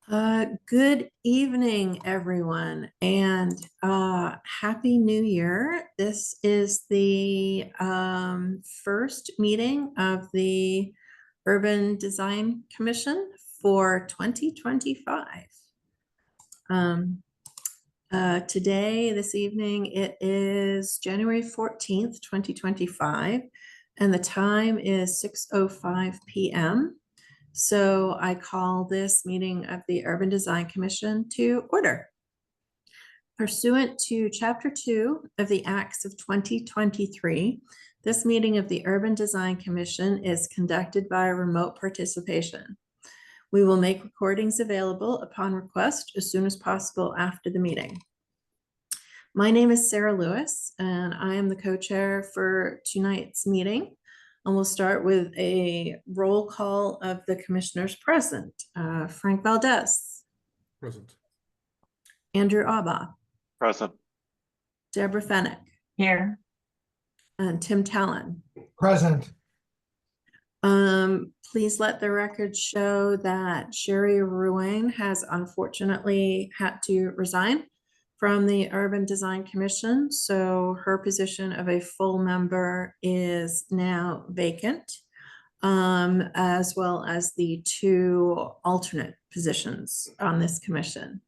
Good evening, everyone, and Happy New Year. This is the first meeting of the Urban Design Commission for 2025. Today, this evening, it is January 14th, 2025, and the time is 6:05 p.m. So I call this meeting of the Urban Design Commission to order. Pursuant to Chapter 2 of the Acts of 2023, this meeting of the Urban Design Commission is conducted by remote participation. We will make recordings available upon request as soon as possible after the meeting. My name is Sarah Lewis, and I am the co-chair for tonight's meeting. And we'll start with a roll call of the commissioners present. Frank Valdez. Present. Andrew Abba. Present. Deborah Fennick. Here. And Tim Talon. Present. Please let the record show that Sherry Ruane has unfortunately had to resign from the Urban Design Commission, so her position of a full member is now vacant, as well as the two alternate positions on this commission.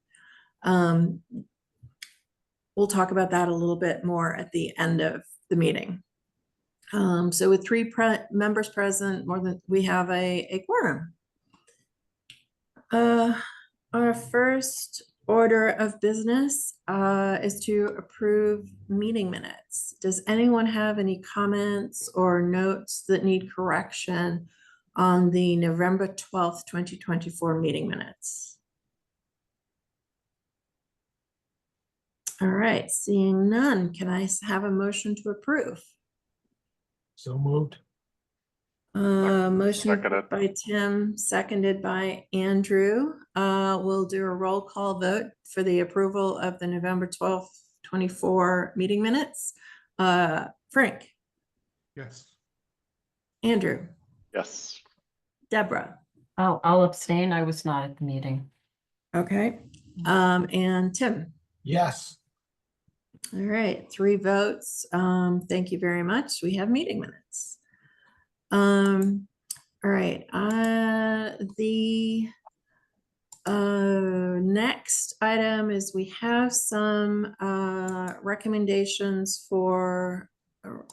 We'll talk about that a little bit more at the end of the meeting. So with three members present, we have a quorum. Our first order of business is to approve meeting minutes. Does anyone have any comments or notes that need correction on the November 12th, 2024 meeting minutes? All right, seeing none, can I have a motion to approve? So moved. Motion Seconded. by Tim, seconded by Andrew. We'll do a roll call vote for the approval of the November 12th, 24 meeting minutes. Frank. Yes. Andrew. Yes. Deborah. Oh, I'll abstain. I was not at the meeting. Okay. And Tim. Yes. All right, 3 votes. Thank you very much. We have meeting minutes. All right, the next item is we have some recommendations for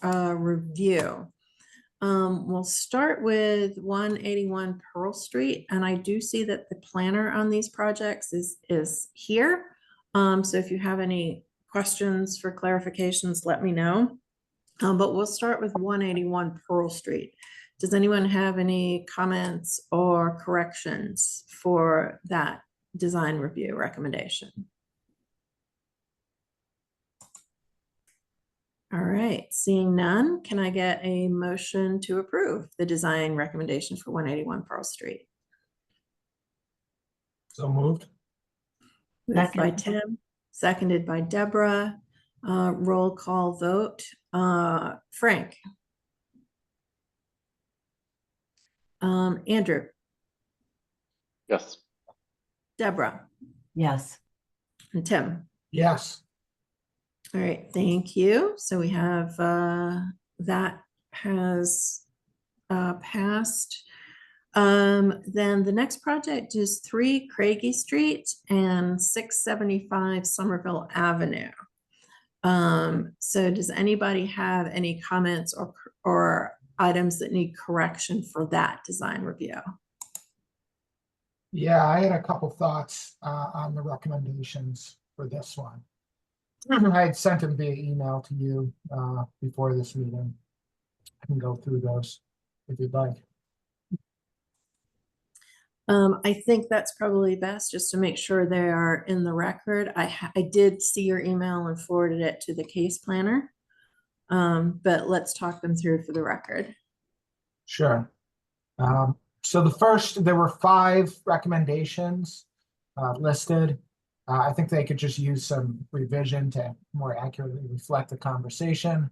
review. We'll start with 181 Pearl Street, and I do see that the planner on these projects is here. So if you have any questions for clarifications, let me know. But we'll start with 181 Pearl Street. Does anyone have any comments or corrections for that design review recommendation? All right, seeing none, can I get a motion to approve the design recommendation for 181 Pearl Street? So moved. Moved by Tim, seconded by Deborah. Roll call vote. Frank. Andrew. Yes. Deborah. Yes. And Tim. Yes. All right, thank you. So we have that has passed. Then the next project is 3 Craigie Street and 675 Somerville Avenue. So does anybody have any comments or items that need correction for that design review? Yeah, I had a couple thoughts on the recommendations for this one. I had sent them via email to you before this meeting. I can go through those if you'd like. I think that's probably best just to make sure they are in the record. I did see your email and forwarded it to the case planner, but let's talk them through for the record. Sure. So the first, there were 5 recommendations listed. I think they could just use some revision to more accurately reflect the conversation.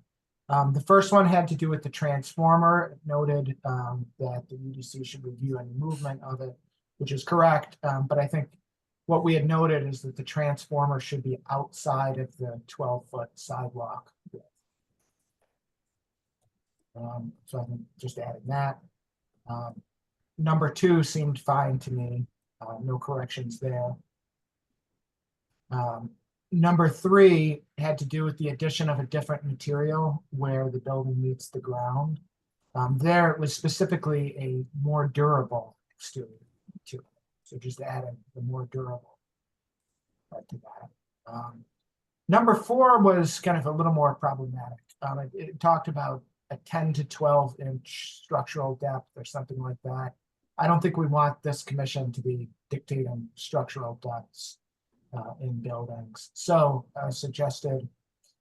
The first one had to do with the transformer. It noted that the UDC should review any movement of it, which is correct. But I think what we had noted is that the transformer should be outside of the 12-foot sidewalk. So I think just adding that. Number 2 seemed fine to me. No corrections there. Number 3 had to do with the addition of a different material where the building meets the ground. There it was specifically a more durable exterior material. So just adding the more durable to that. Number 4 was kind of a little more problematic. It talked about a 10 to 12 inch structural depth or something like that. I don't think we want this commission to be dictating structural depths in buildings. So I suggested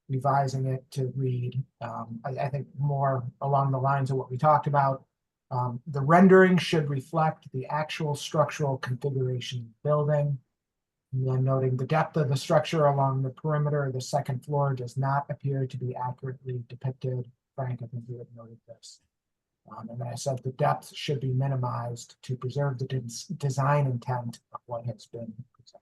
revising it to read, I think more along the lines of what we talked about. The rendering should reflect the actual structural configuration of the building. And then noting the depth of the structure along the perimeter of the second floor does not appear to be accurately depicted. Frank, I think you had noted this. And then I said the depth should be minimized to preserve the design intent of what has been presented.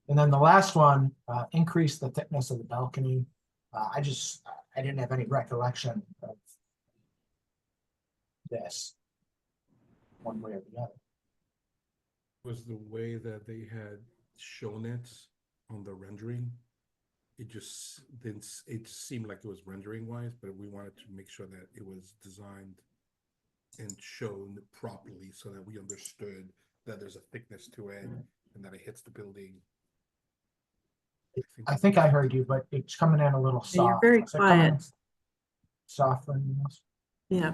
And then the last one, increase the thickness of the balcony. I didn't have any recollection of this one way or the other. Was the way that they had shown it on the rendering. It just didn't, it seemed like it was rendering wise, but we wanted to make sure that it was designed and shown properly so that we understood that there's a thickness to it and that it hits the building. I think I heard you, but it's coming in a little Yeah, you're soft. very Is it coming in quiet. softer than this? Yeah,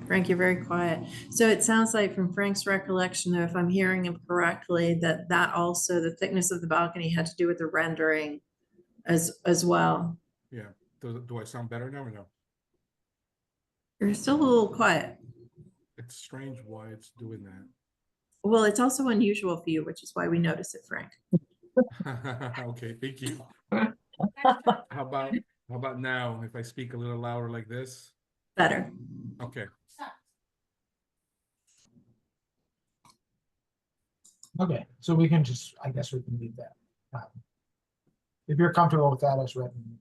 Frank, you're very quiet. So it sounds like from Frank's recollection, though, if I'm hearing him correctly, that also the thickness of the balcony had to do with the rendering as well. Yeah. Do I sound better now or no? You're still a little quiet. It's strange why it's doing that. Well, it's also unusual for you, which is why we notice it, Frank. Okay, thank you. How about now if I speak a little louder like this? Better. Okay. Okay, so we can just, I guess we can leave that. If you're comfortable with that as written.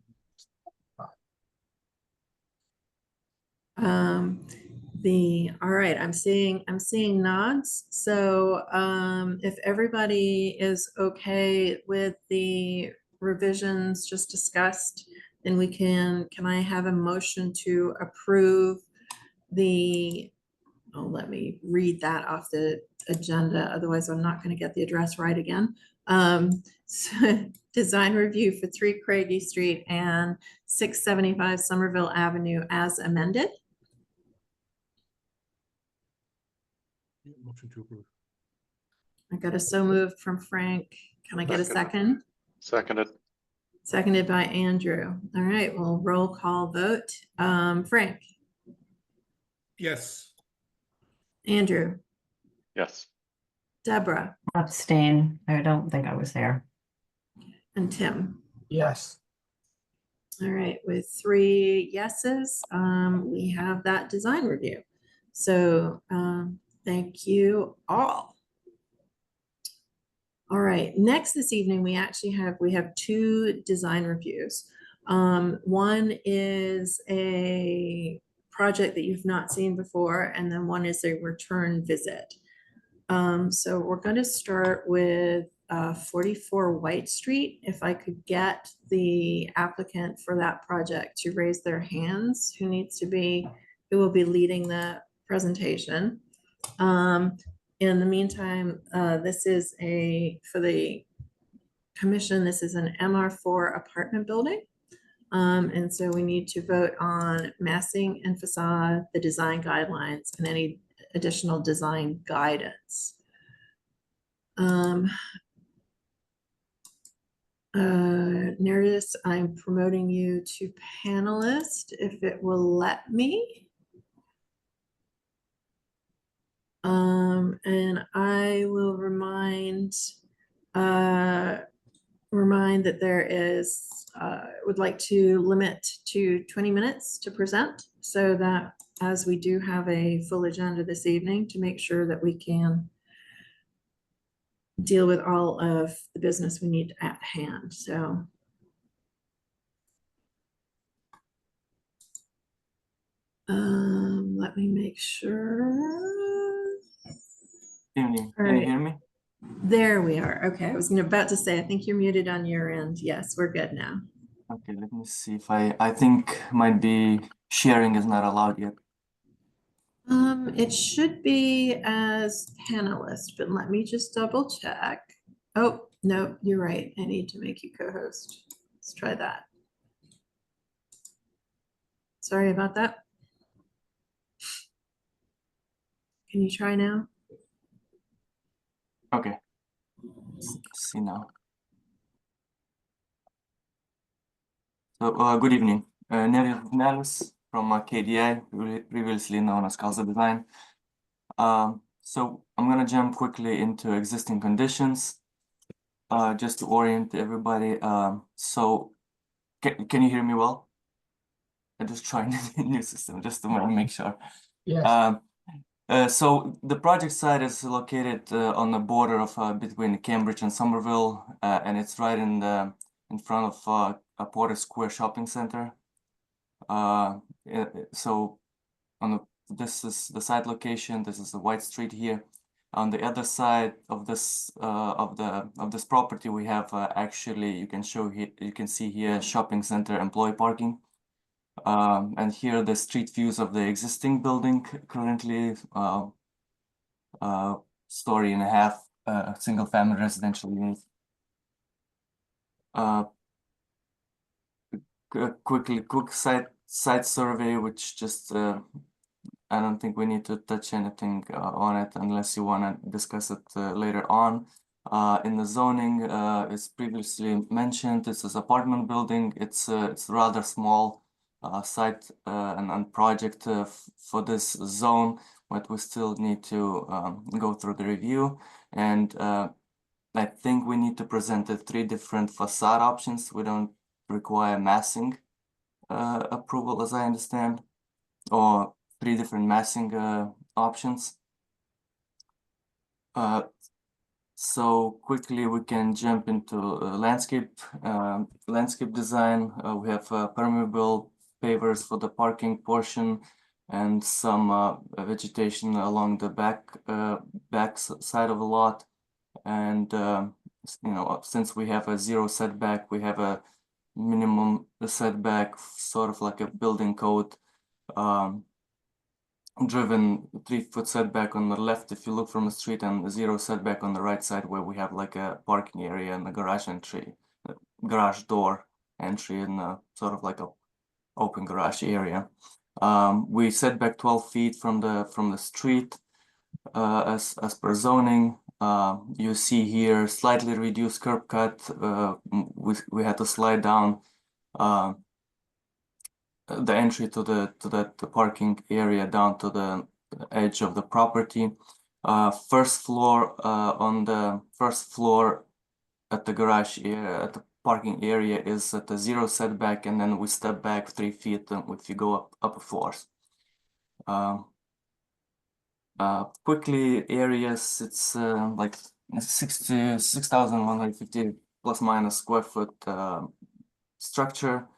All right, I'm seeing nods. So if everybody is okay with the revisions just discussed, then can I have a motion to approve let me read that off the agenda, otherwise I'm not going to get the address right again. So, design review for 3 Craigie Street and 675 Somerville Avenue as amended. Motion to approve. I got a so moved from Frank. Can I get a second? Seconded. Seconded by Andrew. All right, well, roll call vote. Frank, Yes. Andrew, Yes. Deborah, Abstain. I don't think I was there. and Tim. Yes, All right, with 3 yeses, we have that design review. So thank you all. All right, next this evening, we have 2 design reviews. One is a project that you've not seen before, and then one is a return visit. So we're going to start with 44 White Street. If I could get the applicant for that project to raise their hands, who will be leading the presentation. In the meantime, this is for the commission, this is an MR4 apartment building. And so we need to vote on massing and facade, the design guidelines, and any additional design guidance. Nereus, I'm promoting you to panelist if it will let me. And I will remind remind that there is, would like to limit to 20 minutes to present, so that as we do have a full agenda this evening, to make sure that we can deal with all of the business we need at hand. So let me make sure. Evening. All Can you right. hear me? There we are. Okay, I was about to say, I think you're muted on your end. Yes, we're good now. Okay, let me see if I think might be sharing is not allowed yet. It should be as panelist, but let me just double check. Oh, no, you're right. I need to make you co-host. Let's try that. Sorry about that. Can you try now? Okay. See now. So good evening. Neil Nellis from KDI, previously known as Calza Design. So I'm gonna jump quickly into existing conditions. Just to orient everybody. So can you hear me well? I'm just trying a new system just to make sure. Yes. So the project site is located on the border of between Cambridge and Somerville, and it's right in front of a Porter Square shopping center. So this is the site location. This is the White Street here. On the other side of this this property, we have actually you can see here shopping center employee parking. And here are the street views of the existing building, currently story and a half single family residential unit. Quick site survey, which just I don't think we need to touch anything on it unless you want to discuss it later on. In the zoning, as previously mentioned, this is apartment building. It's rather small site and project for this zone, but we still need to go through the review. And I think we need to present the 3 different facade options. We don't require massing approval, as I understand, or 3 different massing options. So quickly we can jump into landscape design. We have permeable pavers for the parking portion and some vegetation along the back side of the lot. And since we have a 0 setback, we have a minimum setback, sort of like a building code driven 3-foot setback on the left if you look from the street, and 0 setback on the right side where we have like a parking area and a garage garage door entry, and sort of like a open garage area. We set back 12 feet from the street as per zoning. You see here slightly reduced curb cut. We had to slide down the entry to that parking area down to the edge of the property. First floor on the first floor at the garage area, at the parking area, is at a 0 setback, and then we step back 3 feet if you go up floors. Quickly areas, it's like 6,150 plus minus square foot structure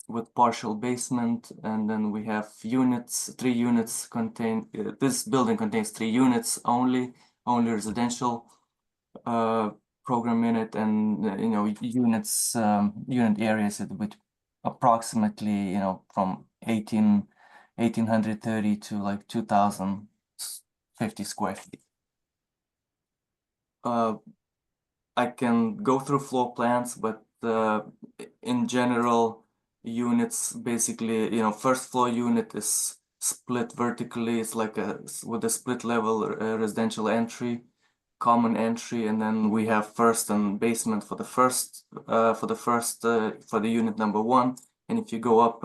with partial basement, and then we have units. 3 units contain. This building contains 3 units only residential program in it, and units unit areas with approximately from 1830 to like 2050 square feet. I can go through floor plans, but in general, units basically, first floor unit is split vertically. It's like with a split level residential entry, common entry, and then we have first and basement for the unit number 1. And if you go up,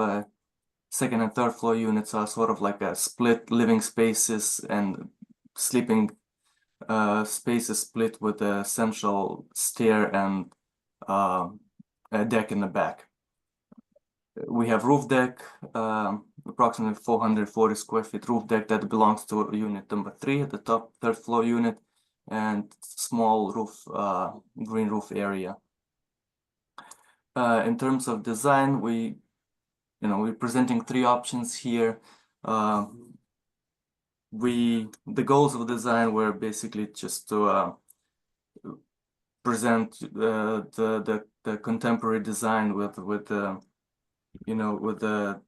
second and third floor units are sort of like a split living spaces and sleeping space is split with a central stair and a deck in the back. We have roof deck, approximately 440 square feet roof deck that belongs to unit number 3 at the top, third floor unit, and small roof, green roof area. In terms of design, we're presenting 3 options here. The goals of design were basically just to present the contemporary design with the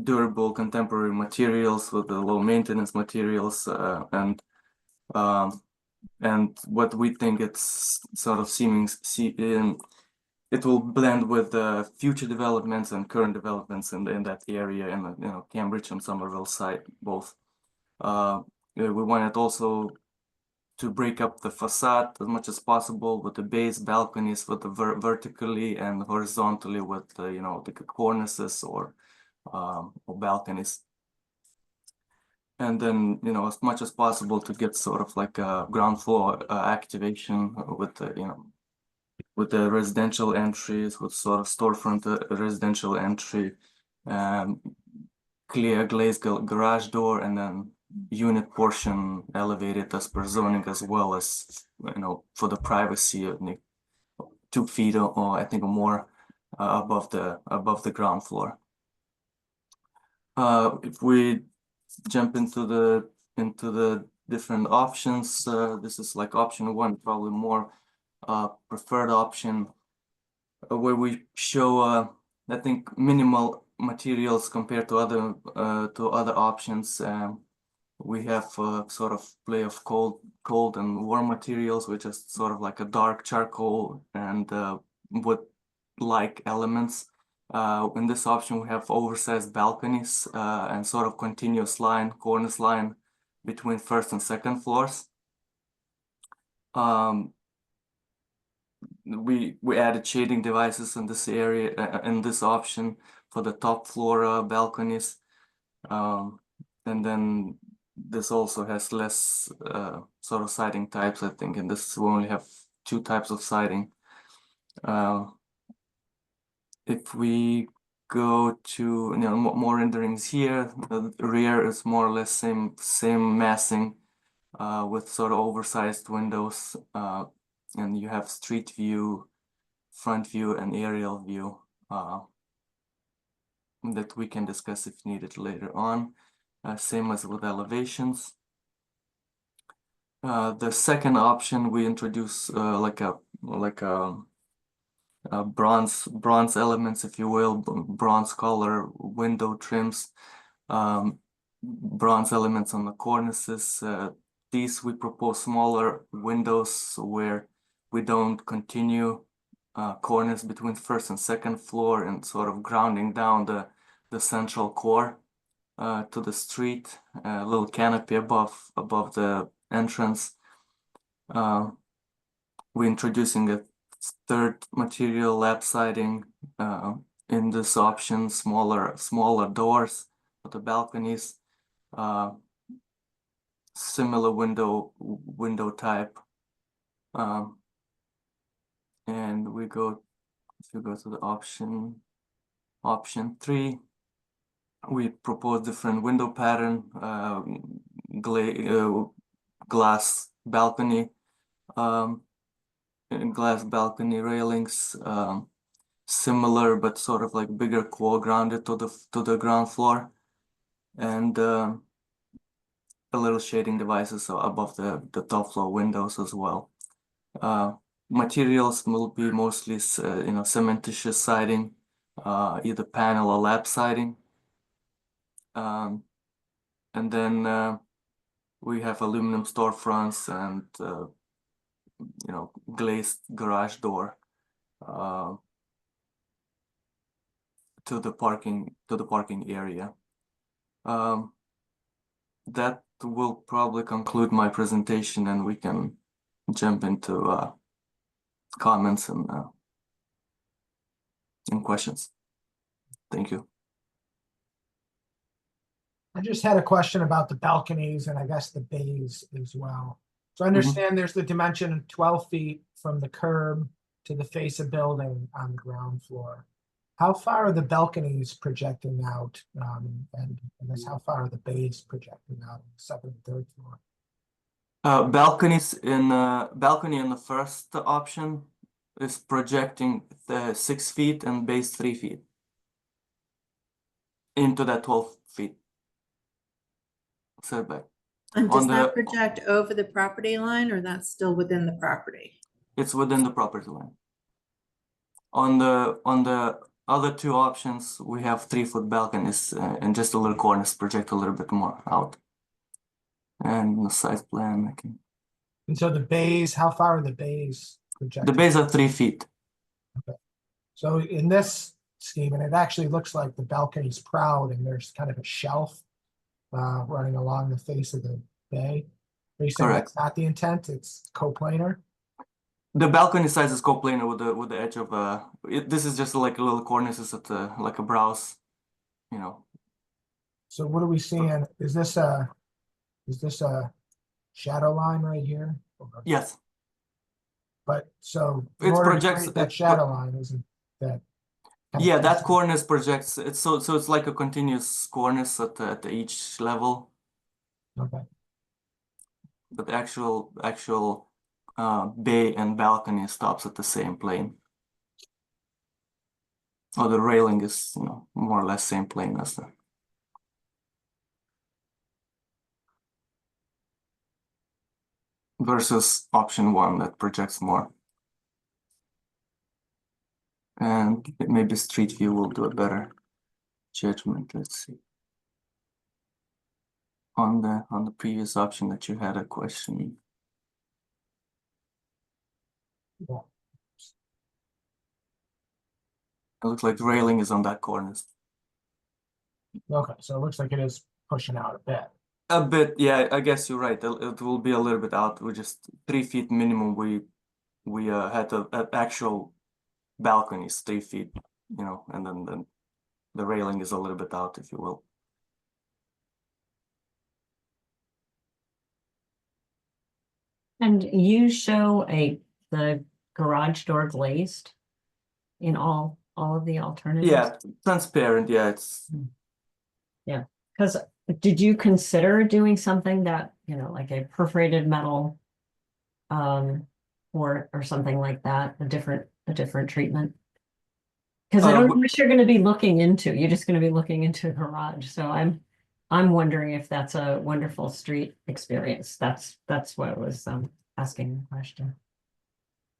durable contemporary materials, with the low maintenance materials, and what we think it's sort of it will blend with the future developments and current developments in that area, in the Cambridge and Somerville site both. We wanted also to break up the facade as much as possible with the base balconies, with the vertically and horizontally with the cornices or balconies. And then, as much as possible to get sort of like a ground floor activation with the residential entries, with sort of storefront residential entry, clear glazed garage door, and then unit portion elevated as per zoning, as well as for the privacy of 2 feet or I think or more above the ground floor. If we jump into the different options, this is like option 1, probably more preferred option, where we show I think minimal materials compared to other options. We have sort of play of cold and warm materials, which is sort of like a dark charcoal and wood-like elements. In this option, we have oversized balconies and sort of continuous cornice line between first and second floors. We added shading devices in this area, in this option, for the top floor balconies. And then this also has less sort of siding types, I think. And this we only have 2 types of siding. If we go to more renderings here, the rear is more or less same massing with sort of oversized windows, and you have street view, front view, and aerial view that we can discuss if needed later on. Same as with elevations. The second option, we introduce like a bronze elements, if you will, bronze color window trims, bronze elements on the cornices. These we propose smaller windows where we don't continue cornice between first and second floor, and sort of grounding down the central core to the street, a little canopy above the entrance. We're introducing a third material, lap siding in this option, smaller doors for the balconies, similar window type, and if we go to the option 3, we propose different window pattern, glass balcony, glass balcony railings, similar but sort of like bigger core grounded to the ground floor, and a little shading devices above the top floor windows as well. Materials will be mostly cementitious siding, either panel or lap siding. And then we have aluminum storefronts and glazed garage door to the parking area. That will probably conclude my presentation, and we can jump into comments and questions. Thank you. I just had a question about the balconies and I guess the bays as well. So I understand there's the dimension of 12 feet from the curb to the face of building on the ground floor. How far are the balconies projecting out? And I guess how far are the bays projecting out on the second and third floor? Balconies in balcony in the first option is projecting 6 feet and base 3 feet into that 12 feet setback. And On does that the- project over the property line or that's still within the property? It's within the property line. On the other two options, we have 3-foot balconies and just a little corners project a little bit more out. And the site plan, I can. And so the bays, how far are the bays The projected? bays are 3 feet. So in this scheme, and it actually looks like the balcony's proud and there's kind of a shelf running along the face of the bay. Are you saying Correct. that's not the intent? It's coplanar? The balcony size is coplanar with the edge of this is just like a little cornices at like a browse, you know. So what are we seeing? Is this a shadow line right here? Yes, But so in It order to projects- create that it- shadow line, isn't that? kind of yeah, that custom? cornice projects. It's so it's like a continuous cornice at each level, Okay. but the actual bay and balcony stops at the same plane. Or the railing is, you know, more or less same plane as the. Versus option 1 that projects more. And maybe Street View will do a better judgment. Let's see. On the previous option that you had a question. Yeah. It looks like the railing is on that corner. Okay, so it looks like it is pushing out a bit. A bit, yeah, I guess you're right. It will be a little bit out. We're just 3 feet minimum. We had a actual balconies 3 feet, you know, and then the railing is a little bit out, if you will. And you show the garage door glazed in all of the alternatives? Yeah, transparent. Yeah, it's Because did you consider doing something that, you know, like a perforated metal, or something like that, a different treatment? Because I don't know what you're going to be looking into. You're just going to be looking into a garage. So I'm wondering if that's a wonderful street experience. That's what I was asking the question.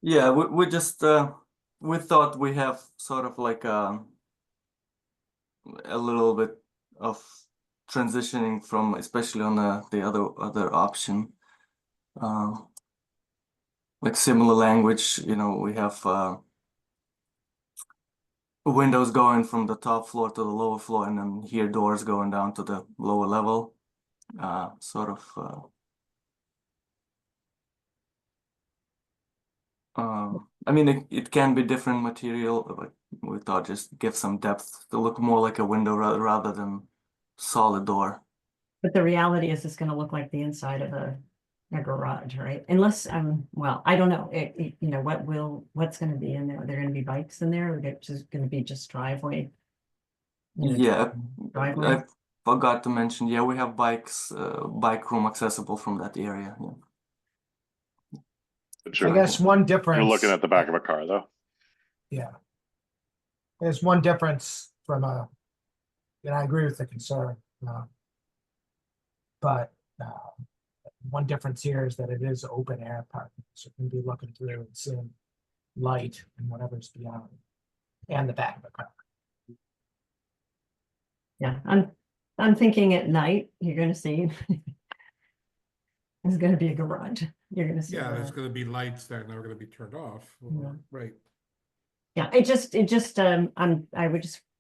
yeah. We just we thought we have sort of like a little bit of transitioning from, especially on the other option, like similar language. You know, we have windows going from the top floor to the lower floor, and then here doors going down to the lower level. Sort of. I mean, it can be different material, but we thought just give some depth to look more like a window rather than solid door. But the reality is it's going to look like the inside of a garage, right? Unless, well, I don't know. You know, what's going to be in there? Are there going to be bikes in there? Or are just going to be just driveway? You know, Yeah, driveway? I forgot to mention, yeah, we have bikes, bike room accessible from that area. Yeah. But I you're, guess one difference. you're looking at the back of a car though. Yeah. There's one difference from and I agree with the concern. But one difference here is that it is open air parking, so you can be looking through and seeing light and whatever's beyond and the back of the car. Yeah, I'm thinking at night, you're going to see there's going to be a garage. You're going to see. Yeah, there's that. gonna be lights that are gonna be turned off. Yeah. Right. Yeah, it just I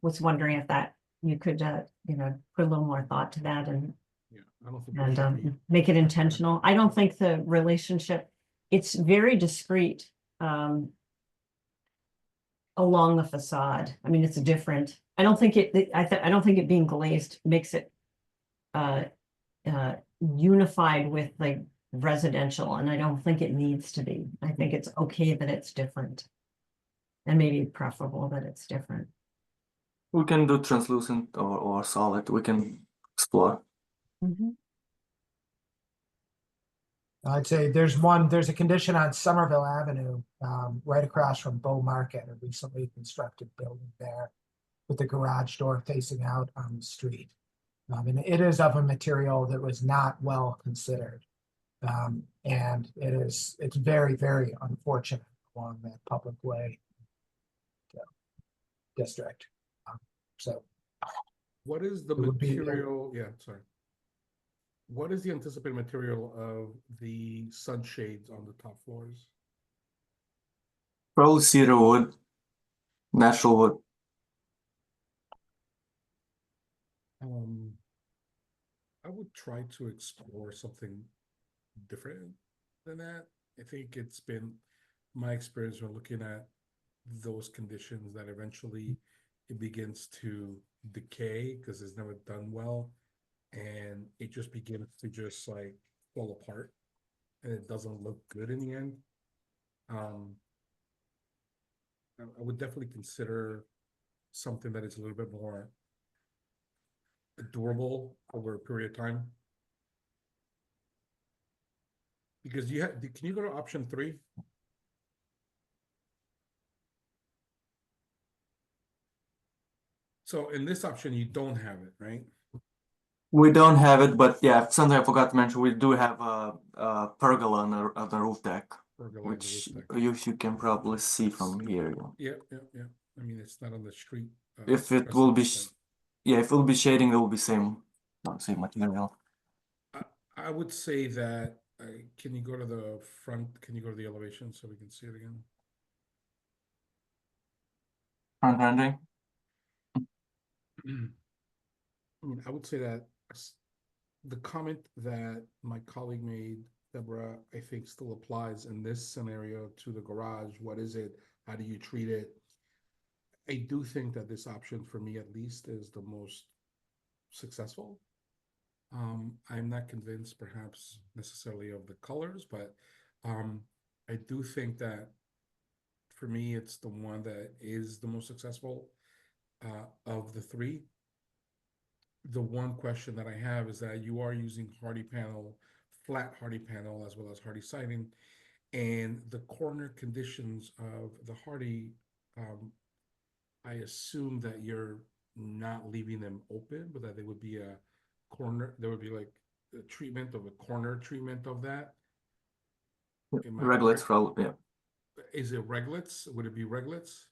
was wondering if that you could you know, put a little more thought to that and Yeah, I don't think. there should be- make it intentional. I don't think the relationship, it's very discreet along the facade. I mean, it's different. I don't think I don't think it being glazed makes it unified with like residential, and I don't think it needs to be. I think it's okay that it's different. And maybe preferable that it's different. We can do translucent or solid. We can explore. I'd say there's a condition on Somerville Avenue, right across from Bow Market, a recently constructed building there with the garage door facing out on the street. And it is of a material that was not well considered. And it's very, very unfortunate along that public way district. So What is the It would be- material? Yeah, sorry. What is the anticipated material of the sunshades on the top floors? Probably cedar wood, natural wood. I would try to explore something different than that. I think it's been my experience when looking at those conditions that eventually it begins to decay because it's never done well, and it just begins to just like fall apart, and it doesn't look good in the end. I would definitely consider something that is a little bit more durable over a period of time. Because you have, can you go to option 3? So in this option, you don't have it, right? We don't have it, but yeah, something I forgot to mention. We do have a pergola on the roof deck, Pergola on the which roof deck. you can probably see from here. Yeah. I mean, it's not on the street. If it will be, presence, yeah, if it will be shading, it will be same material. but I would say that, can you go to the front? Can you go to the elevation so we can see it again? Front rendering. I mean, I would say that the comment that my colleague made, Deborah, I think still applies in this scenario to the garage. What is it? How do you treat it? I do think that this option, for me at least, is the most successful. I'm not convinced perhaps necessarily of the colors, but I do think that for me, it's the one that is the most successful of the 3. The one question that I have is that you are using hardy panel, flat hardy panel, as well as hardy siding, and the corner conditions of the hardy, I assume that you're not leaving them open, but that there would be a corner, there would be like a treatment of a corner treatment of that. Am I Reglets, correct? probably, yeah. Is it reglets? Would it be reglets?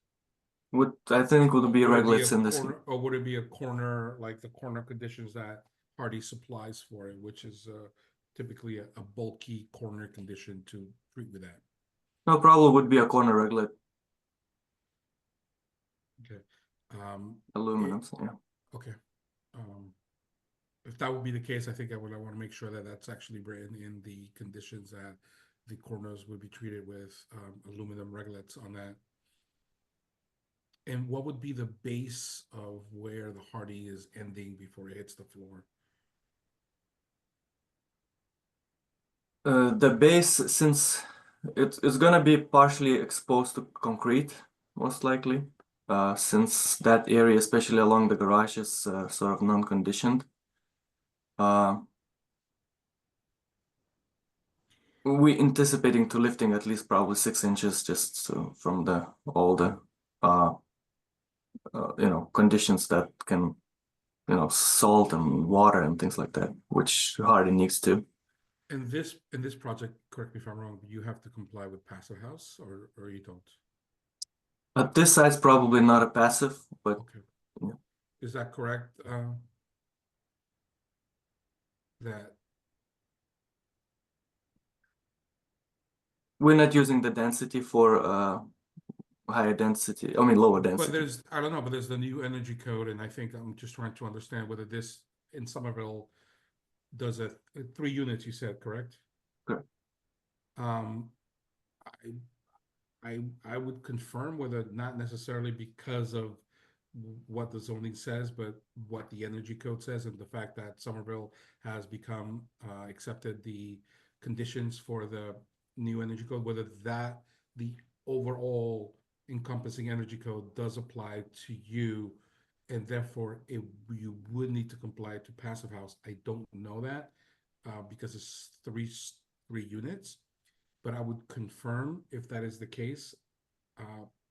I think would be Would it reglets a in this. corner, or would it be a corner, like the corner conditions that Hardy supplies for it, which is typically a bulky corner condition to treat with that? No, probably would be a corner reglet, Okay. aluminum. So, yeah. Okay. If that would be the case, I think I want to make sure that that's actually written in the conditions that the corners would be treated with aluminum reglets on that. And what would be the base of where the hardy is ending before it hits the floor? The base, since it's gonna be partially exposed to concrete, most likely, since that area, especially along the garage, is sort of non-conditioned. We anticipating to lifting at least probably 6 inches just from all the conditions that can, salt and water and things like that, which Hardy needs to. In this project, correct me if I'm wrong, you have to comply with passive house, or you don't? But this side's probably not a passive, but Okay. yeah. Is that correct? That we're not using the density for higher density, lower density. But there's, I don't know, but there's the new energy code, and I think I'm just trying to understand whether this in Somerville does 3 units, you said, correct? Correct. I would confirm whether not necessarily because of what the zoning says, but what the energy code says, and the fact that Somerville has become accepted the conditions for the new energy code, whether that the overall encompassing energy code does apply to you, and therefore you would need to comply to passive house. I don't know that because it's three units, but I would confirm if that is the case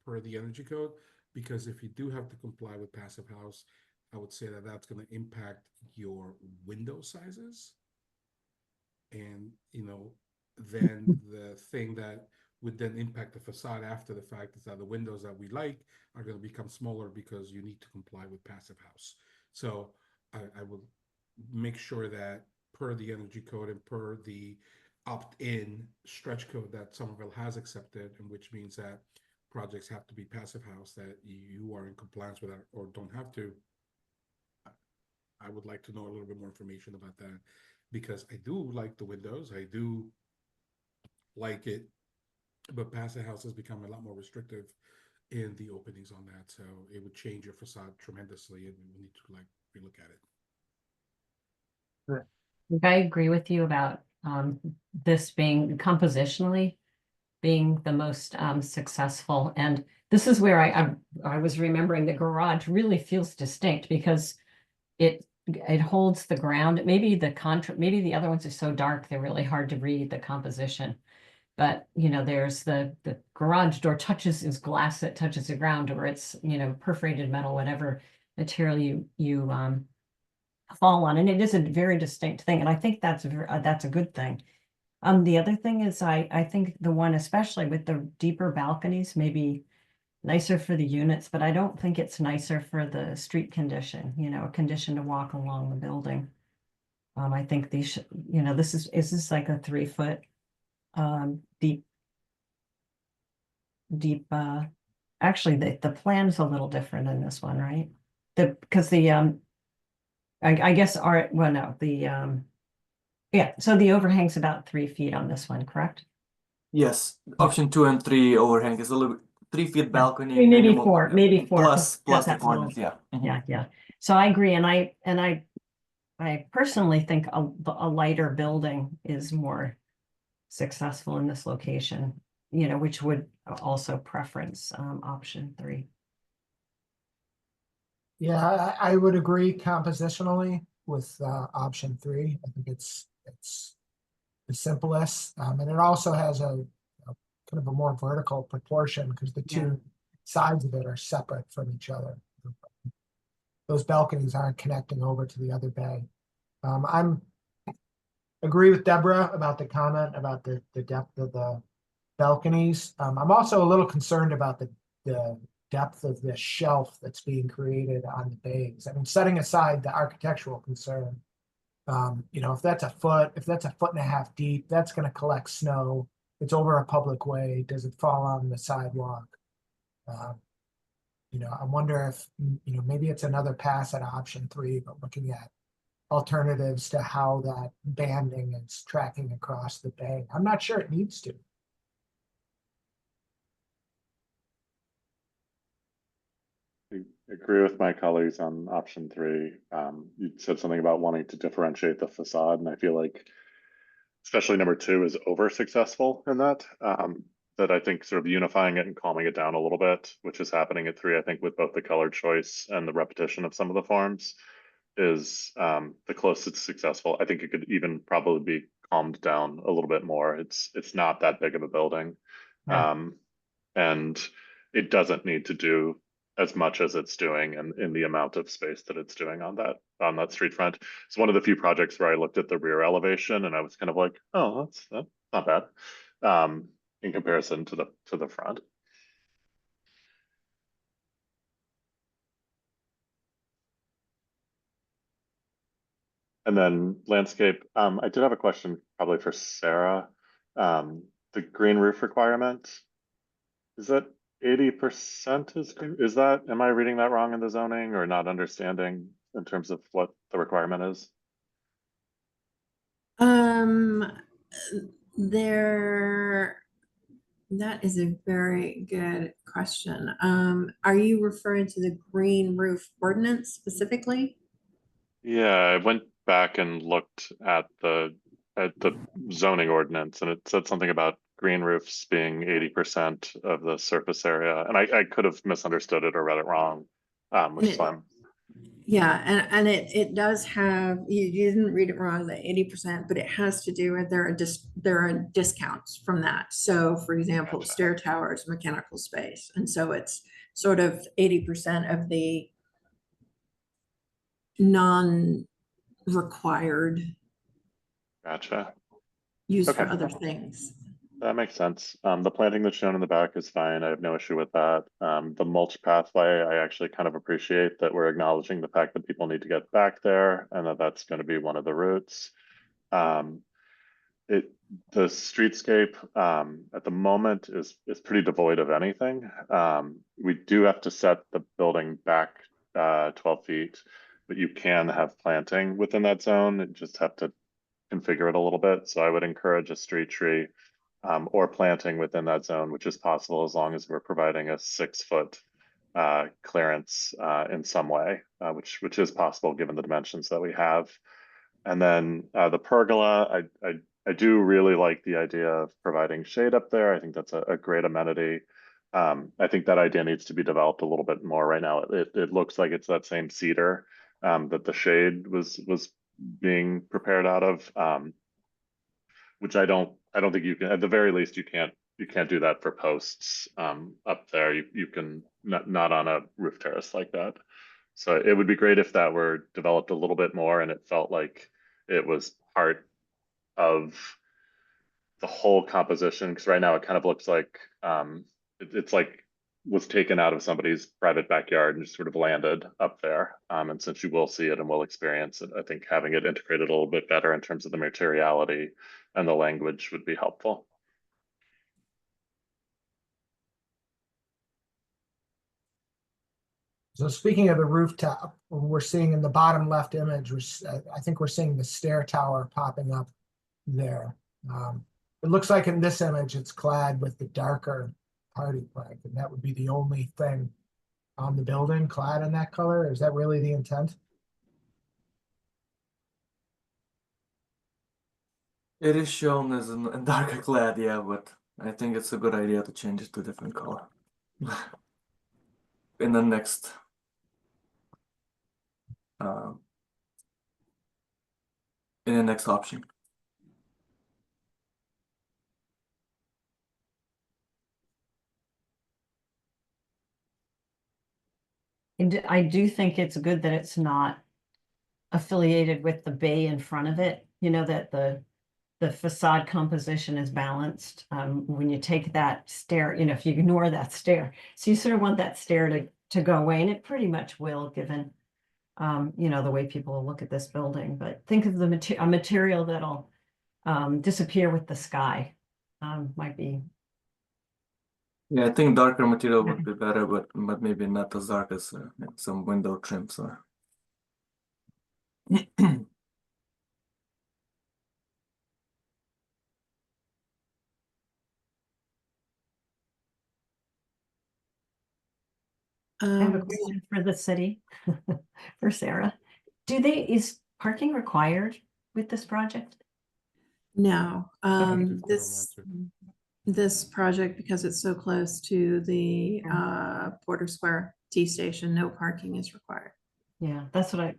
per the energy code, because if you do have to comply with passive house, I would say that that's going to impact your window sizes. And, then the thing that would then impact the facade after the fact is that the windows that we like are going to become smaller because you need to comply with passive house. So I will make sure that per the energy code and per the opt-in stretch code that Somerville has accepted, and which means that projects have to be passive house, that you are in compliance with that or don't have to. I would like to know a little bit more information about that, because I do like the windows. I do like it, but passive house has become a lot more restrictive in the openings on that. So it would change your facade tremendously, and we need to relook at it. I agree with you about this being compositionally being the most successful. And this is where I was remembering the garage really feels distinct because it holds the ground. Maybe maybe the other ones are so dark they're really hard to read the composition. But there's the garage door is glass that touches the ground, or it's perforated metal, whatever material you fall on, and it is a very distinct thing, and I think that's a good thing. The other thing is I think the one, especially with the deeper balconies, may be nicer for the units, but I don't think it's nicer for the street condition, a condition to walk along the building. I think these should, is this like a 3-foot deep actually the plan's a little different in this one, right? Because I guess so the overhang's about 3 feet on this one, correct? Yes, option 2 and 3 overhang is a little bit 3 feet balcony. Maybe minimum, four, maybe four. plus Got the that little- corners, yeah. Mhm. Yeah. So I agree, and I personally think a lighter building is more successful in this location, which would also preference option 3. Yeah, I would agree compositionally with option 3. I think it's the simplest, and it also has a kind of a more vertical proportion because the two sides of it are separate from each other. Those balconies aren't connecting over to the other bay. I'm agree with Deborah about the comment about the depth of the balconies. I'm also a little concerned about the depth of the shelf that's being created on the bays. I mean, setting aside the architectural concern, if that's a foot and a half deep, that's going to collect snow. It's over a public way. Does it fall on the sidewalk? I wonder if, maybe it's another pass at option 3, but looking at alternatives to how that banding is tracking across the bay. I'm not sure it needs to. I agree with my colleagues on option 3. You said something about wanting to differentiate the facade, and I feel like especially number 2 is over successful in that. That I think sort of unifying it and calming it down a little bit, which is happening at 3, I think, with both the color choice and the repetition of some of the forms, is the closest successful. I think it could even probably be calmed down a little bit more. It's not that big of a building. Yeah. And it doesn't need to do as much as it's doing in the amount of space that it's doing on that street front. It's one of the few projects where I looked at the rear elevation and I was kind of like, oh, that's not bad in comparison to the front. And then landscape, I did have a question probably for Sarah. The green roof requirement, is that 80% is that, am I reading that wrong in the zoning or not understanding in terms of what the requirement is? That is a very good question. Are you referring to the green roof ordinance specifically? Yeah, I went back and looked at the at the zoning ordinance, and it said something about green roofs being 80% of the surface area, and I could have misunderstood it or read it wrong, which is fine. Yeah, and it does have, you didn't read it wrong, the 80%, but it has to do with there are discounts from that. So for example, Gotcha. stair towers, mechanical space, and so it's sort of 80% of the non-required Gotcha. use for Okay. other things. That makes sense. The planting that's shown in the back is fine. I have no issue with that. The mulch pathway, I actually kind of appreciate that we're acknowledging the fact that people need to get back there and that that's going to be one of the routes. The streetscape at the moment is pretty devoid of anything. We do have to set the building back 12 feet, but you can have planting within that zone. You just have to configure it a little bit. So I would encourage a street tree or planting within that zone, which is possible as long as we're providing a 6-foot clearance in some way, which is possible given the dimensions that we have. And then the pergola, I do really like the idea of providing shade up there. I think that's a great amenity. I think that idea needs to be developed a little bit more right now. It looks like it's that same cedar that the shade was being prepared out of, which I don't think you can, at the very least, you can't do that for posts up there. You can not on a roof terrace like that. So it would be great if that were developed a little bit more and it felt like it was part of the whole composition, because right now it kind of looks like it's like was taken out of somebody's private backyard and just sort of landed up there. And since you will see it and will experience it, I think having it integrated a little bit better in terms of the materiality and the language would be helpful. So speaking of the rooftop, we're seeing in the bottom left image, I think we're seeing the stair tower popping up there. It looks like in this image, it's clad with the darker party plank, and that would be the only thing on the building clad in that color. Is that really the intent? It is shown as a darker clad, yeah, but I think it's a good idea to change it to a different color in the next option. And I do think it's good that it's not affiliated with the bay in front of it, you know, that the facade composition is balanced. When you take that stair, you know, if you ignore that stair, so you sort of want that stair to go away, and it pretty much will, given you know, the way people will look at this building. But think of a material that'll disappear with the sky. Might be. Yeah, I think darker material would be better, but maybe not as dark as some window trims or. I have a question for the city, for Sarah. Is parking required with this project? No, Okay. this project, because it's so close to the Porter Square T station, no parking is required. Yeah, that's why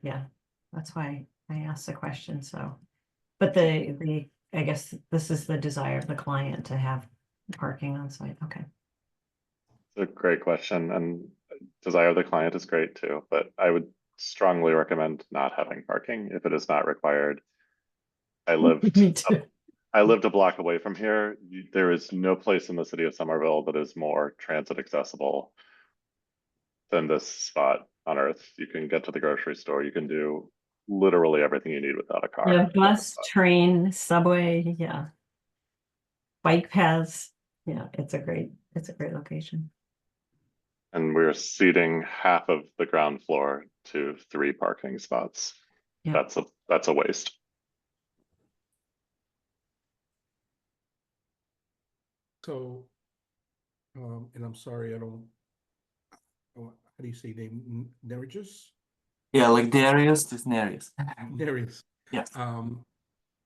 I asked the question, so. But I guess this is the desire of the client to have parking on site, okay. It's a great question, and desire of the client is great too, but I would strongly recommend not having parking if it is not required. Me too. I lived a block away from here. There is no place in the city of Somerville that is more transit accessible than this spot on Earth. You can get to the grocery store. You can do literally everything you need without a car. Yeah, bus, train, subway, yeah. Bike paths, yeah, it's a great location. And we're ceding half of the ground floor to 3 parking spots. Yeah. That's a waste. So, and I'm sorry, I don't, how do you say name? Nereus? Yeah, like Darius is Nereus. Nereus. Yes.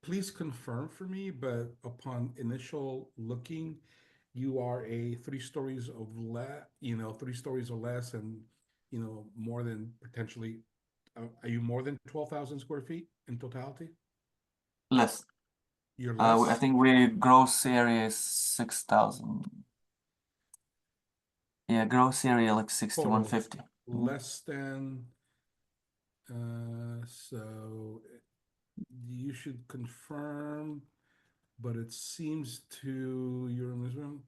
please confirm for me, but upon initial looking, you are a 3 stories of less, 3 stories or less, and, more than potentially, are you more than 12,000 square feet in totality? Less. You're I less, think we gross area is 6,000. Yeah, gross area like 6,150. less than, so you should confirm, but it seems to, you're in this room.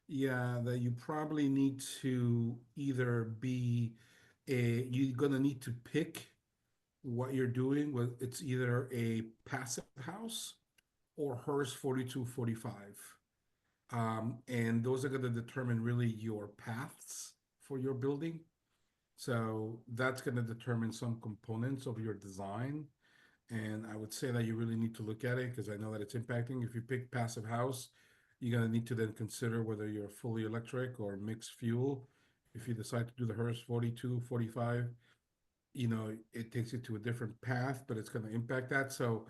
Yeah, that you probably need to either you're gonna need to pick what you're doing with, it's either a passive house or HERS 4245. And those are gonna determine really your paths for your building. So that's gonna determine some components of your design. And I would say that you really need to look at it because I know that it's impacting. If you pick passive house, you're gonna need to then consider whether you're fully electric or mixed fuel. If you decide to do the HERS 4245, it takes you to a different path, but it's gonna impact that. So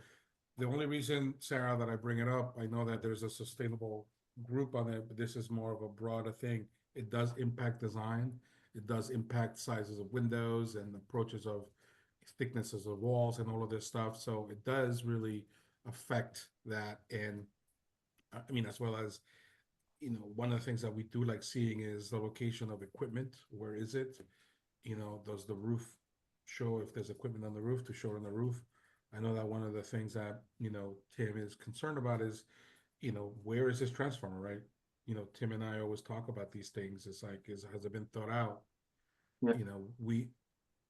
the only reason, Sarah, that I bring it up, I know that there's a sustainable group on it, but this is more of a broader thing. It does impact design. It does impact sizes of windows and approaches of thicknesses of walls and all of this stuff. So it does really affect that. And I mean, as well as, one of the things that we do like seeing is the location of equipment. Where is it? Does the roof show if there's equipment on the roof to show it on the roof? I know that one of the things that, Tim is concerned about is, where is this transformer, right? Tim and I always talk about these things. It's like, has it been thought out? Yeah.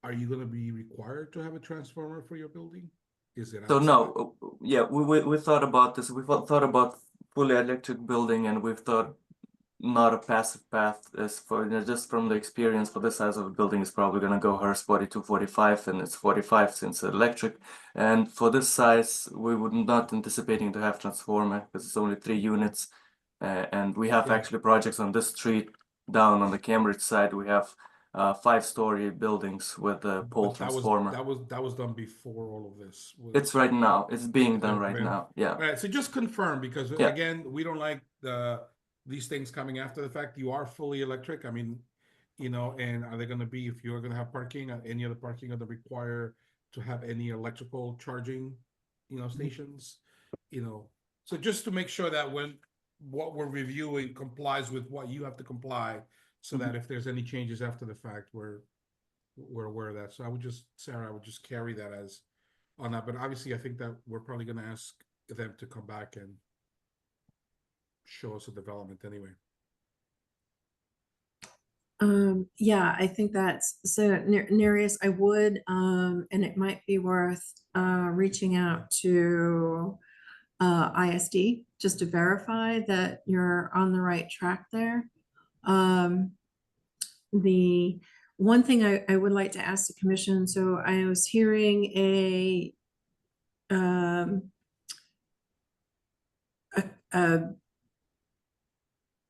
Are you gonna be required to have a transformer for your building? Is it So outside? no, yeah, we thought about this. We thought about fully electric building, and we've thought not a passive path is for just from the experience for this size of a building is probably gonna go HERS 4245, and it's 45 since it's electric. And for this size, we would not anticipating to have transformer because it's only 3 units. And we have Yeah. actually projects on this street down on the Cambridge side. We have 5-story buildings with a pole But that transformer. was done before all of this. It's right now. It's being done Okay, right man. now. Yeah. All right, so just confirm, because Yeah. again, we don't like these things coming after the fact. You are fully electric. I mean, and are they gonna be, if you're gonna have parking, any other parking gonna require to have any electrical charging, stations? So just to make sure that when what we're reviewing complies with what you have to comply, so that if there's any changes after the fact, we're aware of that. So Sarah, I would just carry that as on that. But obviously, I think that we're probably going to ask them to come back and show us a development anyway. Yeah, I think that's so. Nereus, I would, and it might be worth reaching out to ISD just to verify that you're on the right track there. The one thing I would like to ask the commission, so I was hearing a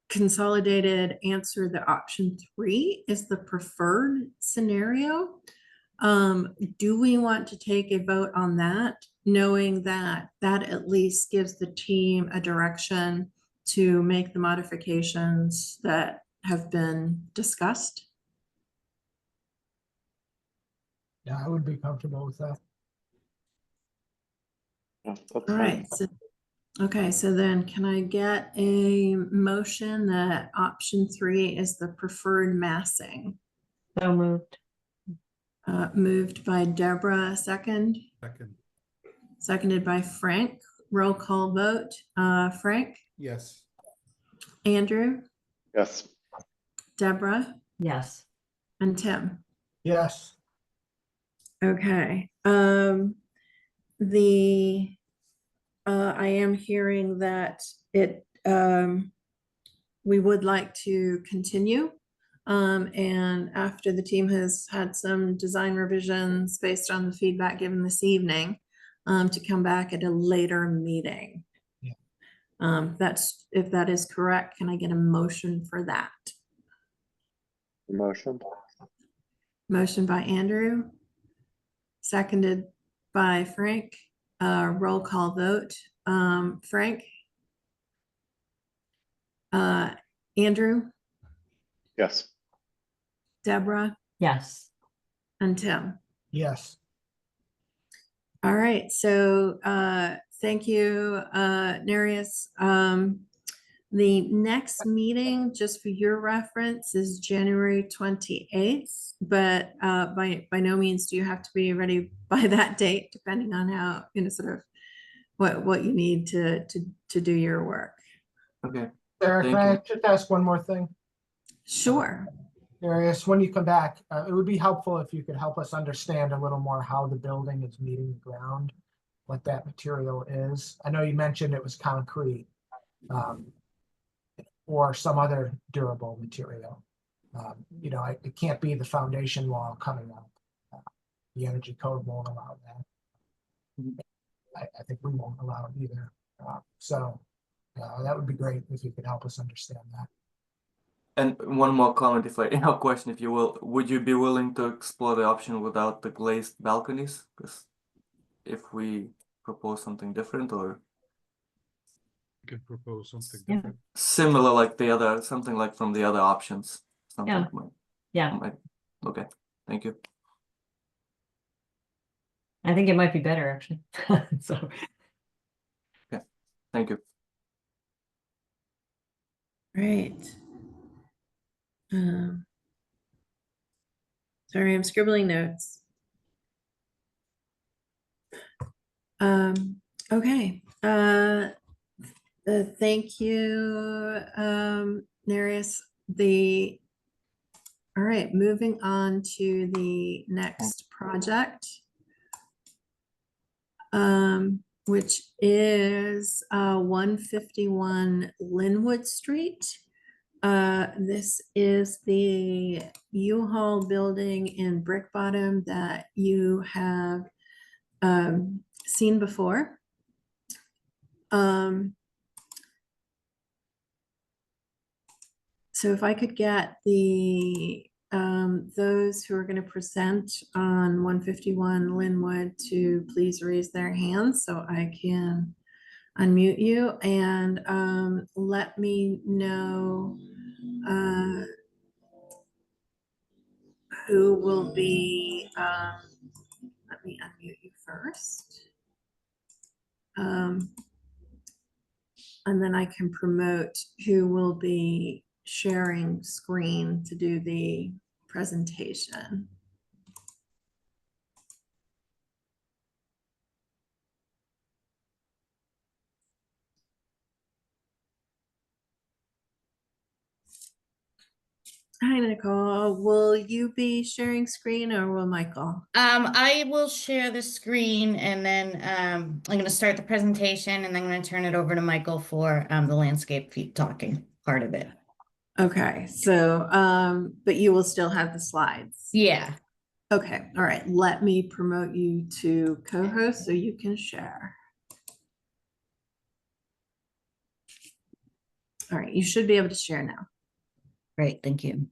consolidated answer that option 3 is the preferred scenario. Do we want to take a vote on that, knowing that that at least gives the team a direction to make the modifications that have been discussed? Yeah, I would be comfortable with that. Yeah, that's All right. fine. Okay, so then can I get a motion that option 3 is the preferred massing? So moved. Moved by Deborah, second. Seconded by Frank. Roll call vote. Frank, Yes. Andrew, Yes. Deborah, Yes. and Tim. Yes. Okay. I am hearing that we would like to continue. And after the team has had some design revisions based on the feedback given this evening, to come back at a later meeting. Yeah. If that is correct, can I get a motion for that? Motion. Motion by Andrew, seconded by Frank. roll call vote. Frank? Andrew? Yes. Deborah? Yes. And Tim? Yes. All right, so thank you, Nereus. The next meeting, just for your reference, is January 28th, but by no means do you have to be ready by that date, depending on how, sort of what you need to do your work. Okay. Sarah, Thank can I you. just ask one more thing? Sure. Darius, when you come back, it would be helpful if you could help us understand a little more how the building is meeting the ground, what that material is. I know you mentioned it was concrete, or some other durable material. It can't be the foundation wall coming up. The energy code won't allow that. I think we won't allow it either. So that would be great if you could help us understand that. And one more comment, question, if you will. Would you be willing to explore the option without the glazed balconies? Because if we propose something different or You can propose something Yeah. different. similar like the other, something like from the other options. Something Yeah. Yeah, okay. Thank you. I think it might be better actually. So, Thank you. Right. Sorry, I'm scribbling notes. Okay. Thank you, Nereus. All right, moving on to the next project, which is 151 Linwood Street. This is the U-Haul building in Brick Bottom that you have seen before. So if I could get those who are going to present on 151 Linwood to please raise their hands so I can unmute you, and let me know who will be, let me unmute you first. And then I can promote who will be sharing screen to do the presentation. Hi, Nicole. Will you be sharing screen or will Michael? I will share the screen and then I'm going to start the presentation and then I'm going to turn it over to Michael for the landscape talking part of it. Okay, so but you will still have the slides. Yeah. Okay, all right. Let me promote you to co-host so you can share. All right, you should be able to share now. Great, thank you.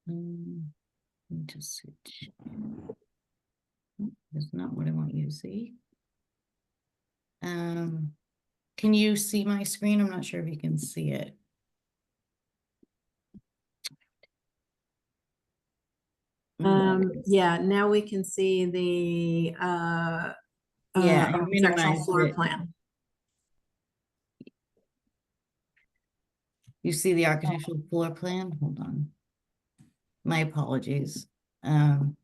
Let me just switch. Oh, that's not what I want you to see. Can you see my screen? I'm not sure if you can see it. Yeah, now we can see the Yeah, I architectural minimized floor it. plan. You see the architectural floor plan? Hold on. My apologies. I don't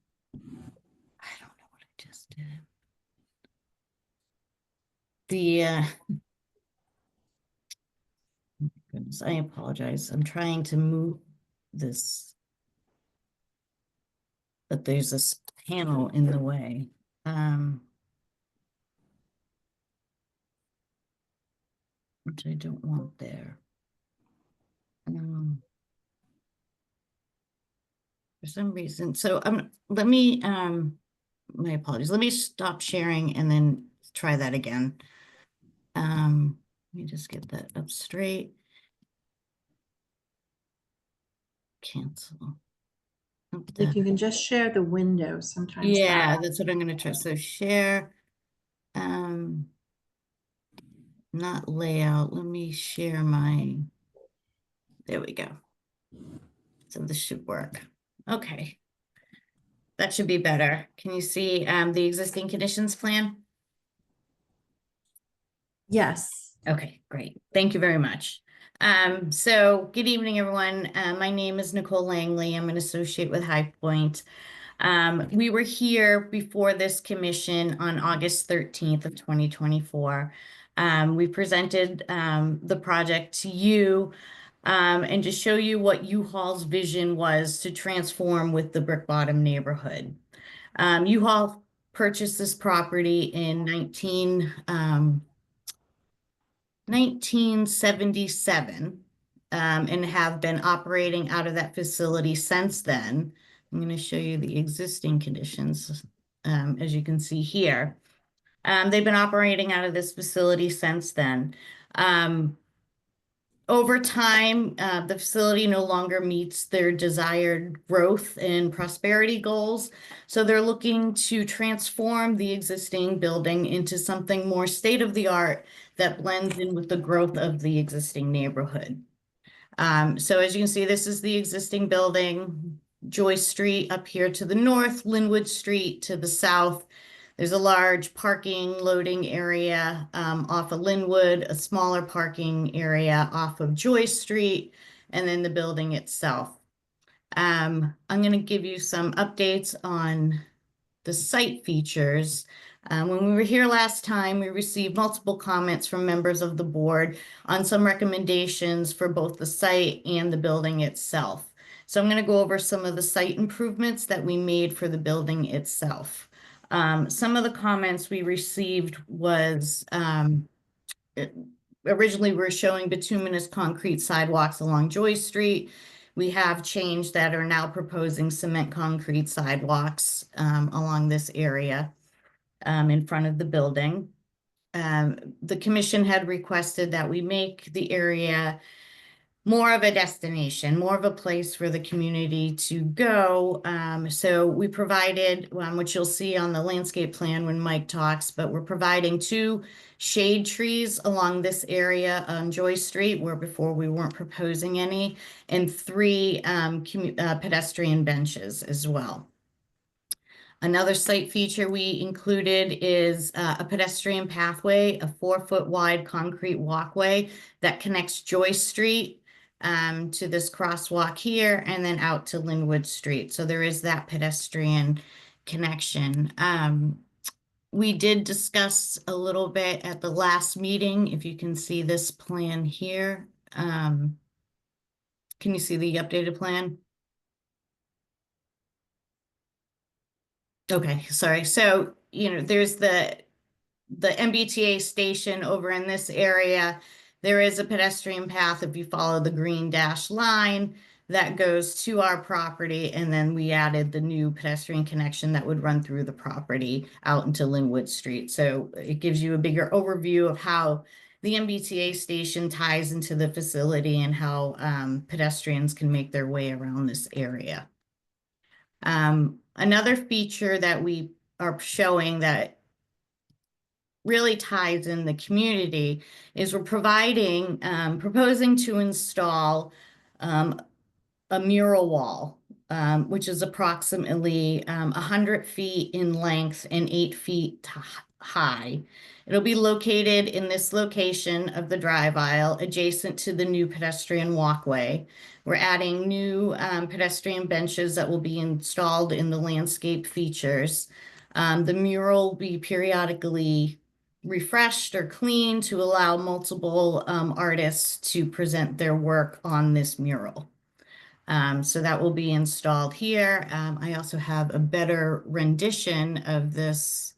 know what I just did. Oh my goodness, I apologize. I'm trying to move this, but there's this panel in the way. Which I don't want there. For some reason, so let me my apologies. Let me stop sharing and then try that again. Let me just get that up straight. Cancel. If you can just share the window sometimes. Yeah, that's what I'm going to try. So share not layout. Let me share my, there we go. So this should work. Okay. That should be better. Can you see the existing conditions plan? Yes. Okay, great. Thank you very much. So good evening, everyone. My name is Nicole Langley. I'm an associate with High Point. We were here before this commission on August 13th of 2024. We presented the project to you and to show you what U-Haul's vision was to transform with the Brick Bottom neighborhood. U-Haul purchased this property in 1977 and have been operating out of that facility since then. I'm going to show you the existing conditions, as you can see here. They've been operating out of this facility since then. Over time, the facility no longer meets their desired growth and prosperity goals. So they're looking to transform the existing building into something more state-of-the-art that blends in with the growth of the existing neighborhood. So as you can see, this is the existing building, Joyce Street up here to the north, Linwood Street to the south. There's a large parking loading area off of Linwood, a smaller parking area off of Joyce Street, and then the building itself. I'm going to give you some updates on the site features. When we were here last time, we received multiple comments from members of the board on some recommendations for both the site and the building itself. So I'm going to go over some of the site improvements that we made for the building itself. Some of the comments we received was originally we were showing bituminous concrete sidewalks along Joyce Street. We have changed that, are now proposing cement concrete sidewalks along this area in front of the building. The commission had requested that we make the area more of a destination, more of a place for the community to go. So we provided, which you'll see on the landscape plan when Mike talks, but we're providing 2 shade trees along this area on Joyce Street, where before we weren't proposing any, and 3 pedestrian benches as well. Another site feature we included is a pedestrian pathway, a 4-foot wide concrete walkway that connects Joyce Street to this crosswalk here and then out to Linwood Street. So there is that pedestrian connection. We did discuss a little bit at the last meeting, if you can see this plan here. Can you see the updated plan? Okay, sorry. So, there's the MBTA station over in this area. There is a pedestrian path if you follow the green dashed line that goes to our property, and then we added the new pedestrian connection that would run through the property out into Linwood Street. So it gives you a bigger overview of how the MBTA station ties into the facility and how pedestrians can make their way around this area. Another feature that we are showing that really ties in the community is we're proposing to install a mural wall, which is approximately 100 feet in length and 8 feet high. It'll be located in this location of the drive aisle adjacent to the new pedestrian walkway. We're adding new pedestrian benches that will be installed in the landscape features. The mural will be periodically refreshed or cleaned to allow multiple artists to present their work on this mural. So that will be installed here. I also have a better rendition of this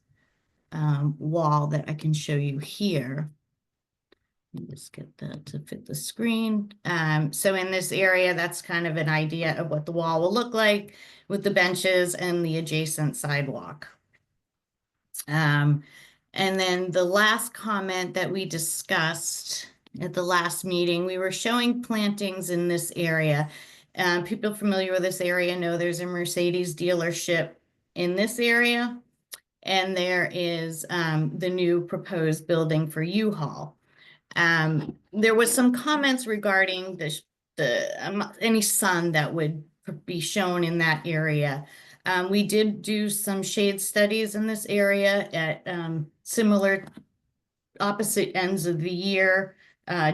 wall that I can show you here. Let me just get that to fit the screen. So in this area, that's kind of an idea of what the wall will look like with the benches and the adjacent sidewalk. And then the last comment that we discussed at the last meeting, we were showing plantings in this area. People familiar with this area know there's a Mercedes dealership in this area. and there is the new proposed building for U-Haul. There was some comments regarding any sun that would be shown in that area. We did do some shade studies in this area at similar opposite ends of the year,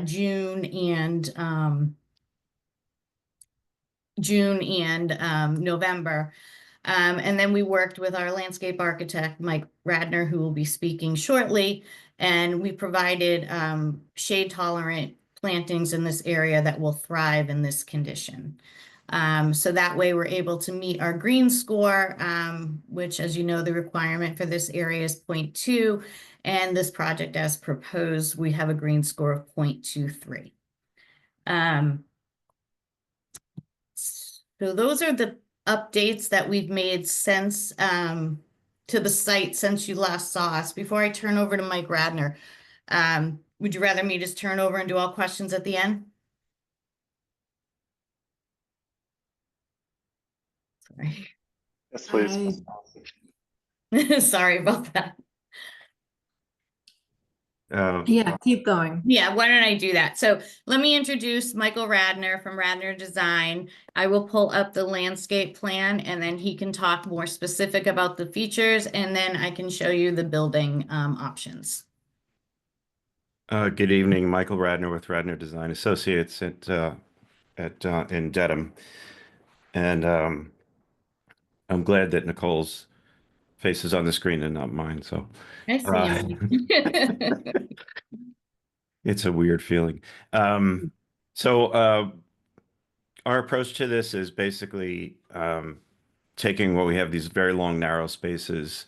June and November. And then we worked with our landscape architect, Mike Radner, who will be speaking shortly, and we provided shade tolerant plantings in this area that will thrive in this condition. So that way we're able to meet our green score, which, as you know, the requirement for this area is 0.2, and this project as proposed, we have a green score of 0.23. So those are the updates that we've made since to the site since you last saw us. Before I turn over to Mike Radner, would you rather me just turn over and do all questions at the end? Sorry. Yes, please. Sorry about that. Yeah, keep going. Yeah, why don't I do that? So let me introduce Michael Radner from Radner Design. I will pull up the landscape plan and then he can talk more specific about the features, and then I can show you the building options. Good evening, Michael Radner with Radner Design Associates in Dedham, and I'm glad that Nicole's face is on the screen and not mine. So I see him. it's a weird feeling. So our approach to this is basically taking what we have, these very long, narrow spaces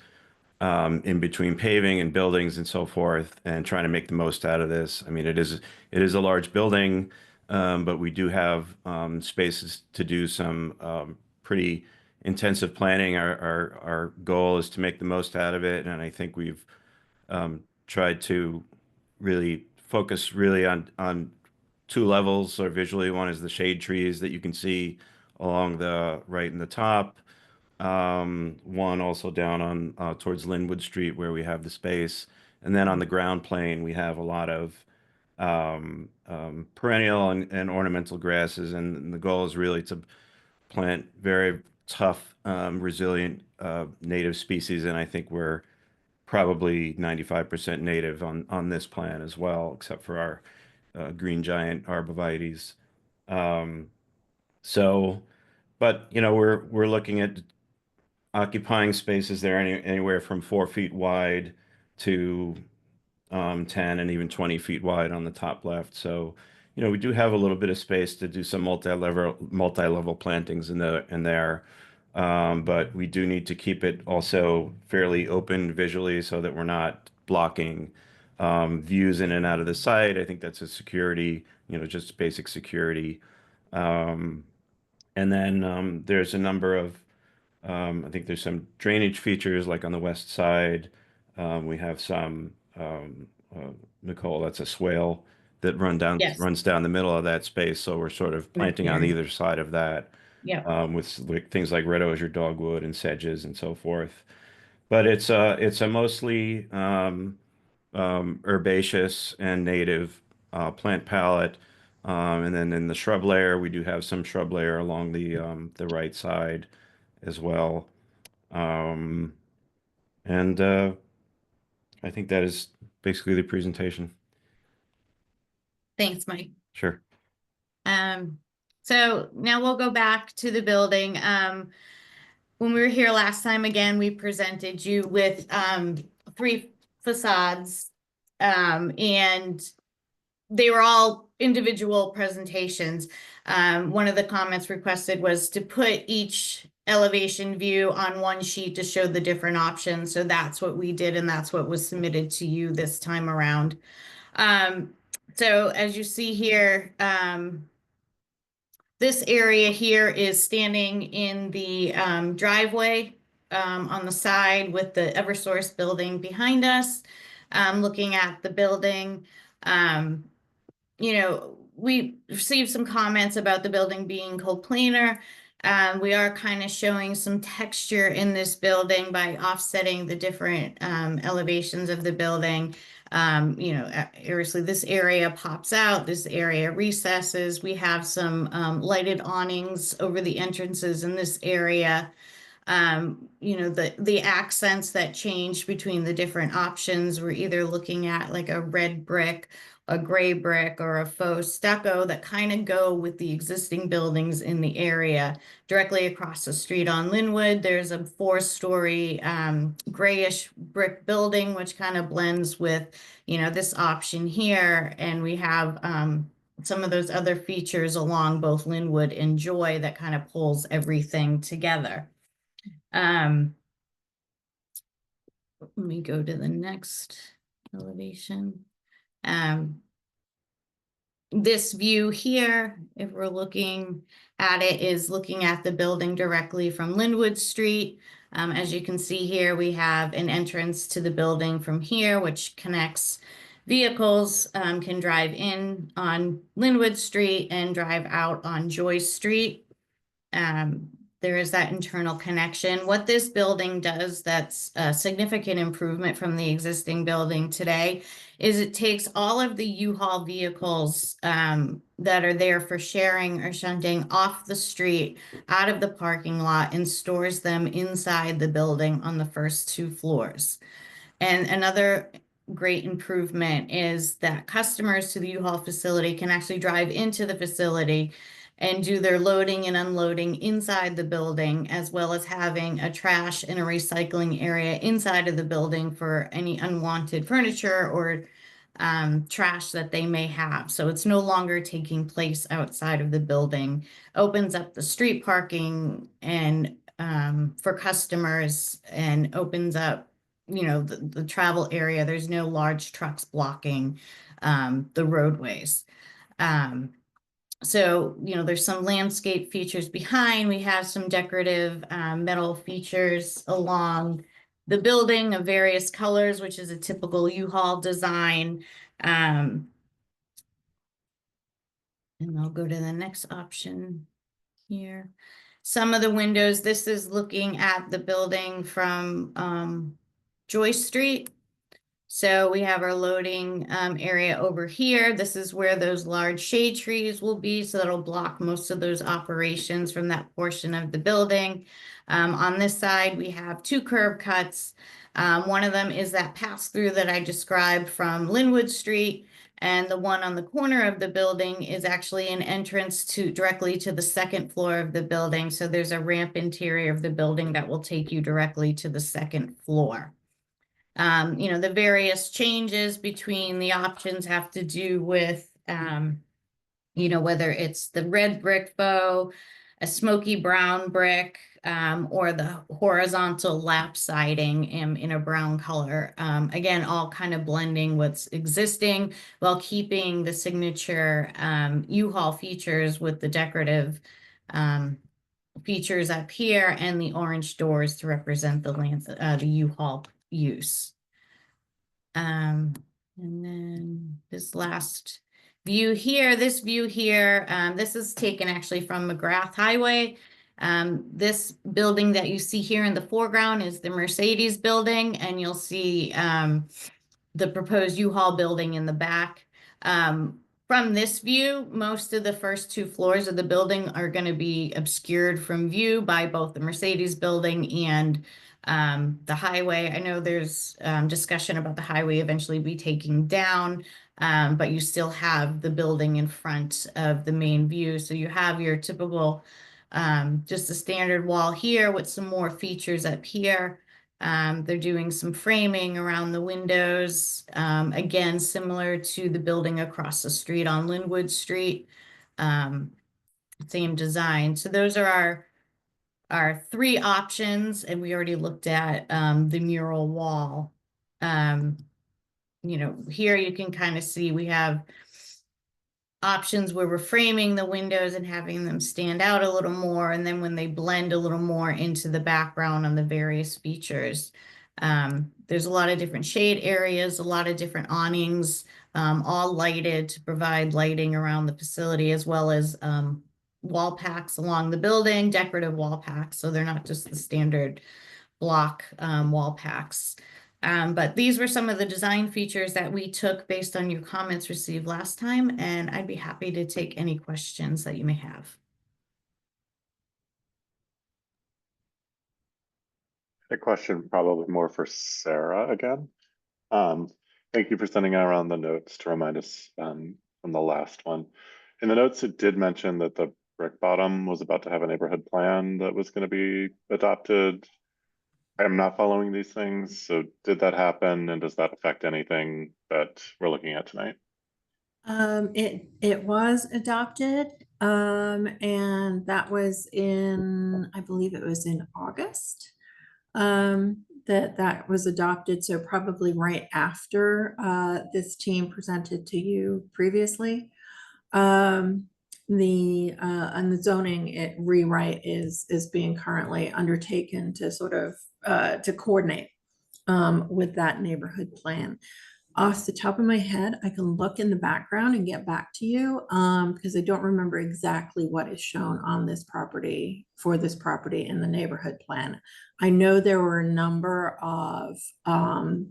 in between paving and buildings and so forth, and trying to make the most out of this. I mean, it is a large building, but we do have spaces to do some pretty intensive planning. Our goal is to make the most out of it, and I think we've tried to really focus on two levels or visually. One is the shade trees that you can see along the right and the top. One also down on towards Linwood Street where we have the space. And then on the ground plane, we have a lot of perennial and ornamental grasses. And the goal is really to plant very tough, resilient native species. And I think we're probably 95% native on this plan as well, except for our green giant arborvitaes. But you know, we're looking at occupying spaces there anywhere from 4 feet wide to 10 and even 20 feet wide on the top left. So, you know, we do have a little bit of space to do some multi-level plantings in there. But we do need to keep it also fairly open visually so that we're not blocking views in and out of the site. I think that's a security, you know, just basic security. And then there's a number of I think there's some drainage features like on the west side. We have some Nicole, that's a swale that Yes. runs down the middle of that space. So we're sort of planting on here. either side of that Yeah. with things like red osier dogwood and sedges and so forth. But it's a mostly herbaceous and native plant palette. And then in the shrub layer, we do have some shrub layer along the right side as well. And I think that is basically the presentation. Thanks, Mike. Sure. So now we'll go back to the building. When we were here last time, again, we presented you with 3 facades, and they were all individual presentations. One of the comments requested was to put each elevation view on one sheet to show the different options. So that's what we did, and that's what was submitted to you this time around. So as you see here, this area here is standing in the driveway on the side with the Eversource building behind us, looking at the building. You know, we received some comments about the building being coplanar. We are kind of showing some texture in this building by offsetting the different elevations of the building. You know, obviously this area pops out, this area recesses. We have some lighted awnings over the entrances in this area. You know, the accents that change between the different options, we're either looking at like a red brick, a gray brick, or a faux stucco that kind of go with the existing buildings in the area. Directly across the street on Linwood, there's a 4-story grayish brick building, which kind of blends with, you know, this option here. And we have some of those other features along both Linwood and Joy that kind of pulls everything together. Let me go to the next elevation. This view here, if we're looking at it, is looking at the building directly from Linwood Street. As you can see here, we have an entrance to the building from here, which connects vehicles, can drive in on Linwood Street and drive out on Joyce Street. There is that internal connection. What this building does that's a significant improvement from the existing building today is it takes all of the U-Haul vehicles that are there for sharing or shunting off the street, out of the parking lot, and stores them inside the building on the first 2 floors. And another great improvement is that customers to the U-Haul facility can actually drive into the facility and do their loading and unloading inside the building, as well as having a trash and a recycling area inside of the building for any unwanted furniture or trash that they may have. So it's no longer taking place outside of the building, opens up the street parking and for customers, and opens up, you know, the travel area. There's no large trucks blocking the roadways. So, you know, there's some landscape features behind. We have some decorative metal features along the building of various colors, which is a typical U-Haul design. And I'll go to the next option here. Some of the windows, this is looking at the building from Joyce Street. So we have our loading area over here. This is where those large shade trees will be. So that'll block most of those operations from that portion of the building. On this side, we have 2 curb cuts. One of them is that pass through that I described from Linwood Street. And the one on the corner of the building is actually an entrance directly to the 2nd floor of the building. So there's a ramp interior of the building that will take you directly to the 2nd floor. You know, the various changes between the options have to do with, you know, whether it's the red brick faux, a smoky brown brick, or the horizontal lap siding in a brown color. Again, all kind of blending what's existing while keeping the signature U-Haul features with the decorative features up here and the orange doors to represent the U-Haul use. And then this last view here, this is taken actually from McGrath Highway. This building that you see here in the foreground is the Mercedes building, and you'll see the proposed U-Haul building in the back. From this view, most of the first 2 floors of the building are going to be obscured from view by both the Mercedes building and the highway. I know there's discussion about the highway eventually be taken down, but you still have the building in front of the main view. So you have your typical, just a standard wall here with some more features up here. They're doing some framing around the windows, again, similar to the building across the street on Linwood Street, same design. So those are our 3 options, and we already looked at the mural wall. You know, here you can kind of see we have options where we're framing the windows and having them stand out a little more, and then when they blend a little more into the background on the various features. There's a lot of different shade areas, a lot of different awnings, all lighted to provide lighting around the facility, as well as wall packs along the building, decorative wall packs, so they're not just the standard block wall packs. But these were some of the design features that we took based on your comments received last time, and I'd be happy to take any questions that you may have. A question probably more for Sarah again. Thank you for sending around the notes to remind us from the last one. In the notes, it did mention that the Brick Bottom was about to have a neighborhood plan that was going to be adopted. I am not following these things, so did that happen, and does that affect anything that we're looking at tonight? It was adopted, and that was in, I believe it was in August. That was adopted, so probably right after this team presented to you previously. And the zoning rewrite is being currently undertaken to sort of to coordinate with that neighborhood plan. Off the top of my head, I can look in the background and get back to you because I don't remember exactly what is shown on this property for this property in the neighborhood plan. I know there were a number of,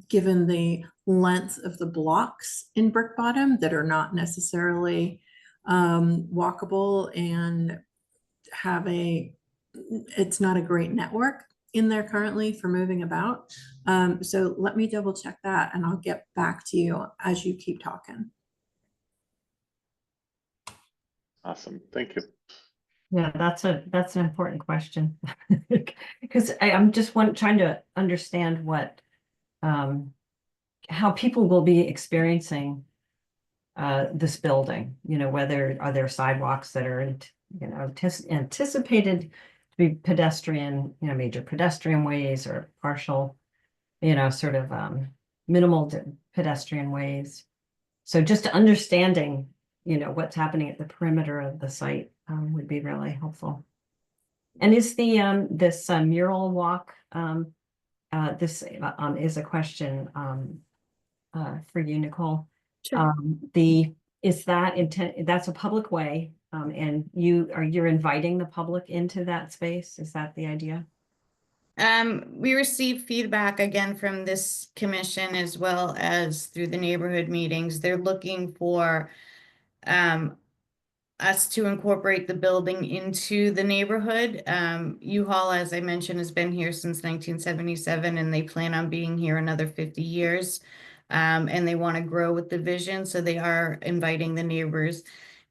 given the length of the blocks in Brick Bottom that are not necessarily walkable and it's not a great network in there currently for moving about. So let me double check that and I'll get back to you as you keep talking. Awesome, thank you. Yeah, that's an important question because I'm just trying to understand what how people will be experiencing this building. You know, whether are there sidewalks that are anticipated to be pedestrian, major pedestrian ways or partial, sort of minimal pedestrian ways. So just understanding, what's happening at the perimeter of the site would be really helpful. And is the this mural walk this is a question for you, Nicole. Sure. Is that that's a public way, and you're inviting the public into that space? Is that the idea? We received feedback again from this commission as well as through the neighborhood meetings. They're looking for us to incorporate the building into the neighborhood. U-Haul, as I mentioned, has been here since 1977, and they plan on being here another 50 years. And they want to grow with the vision, so they are inviting the neighbors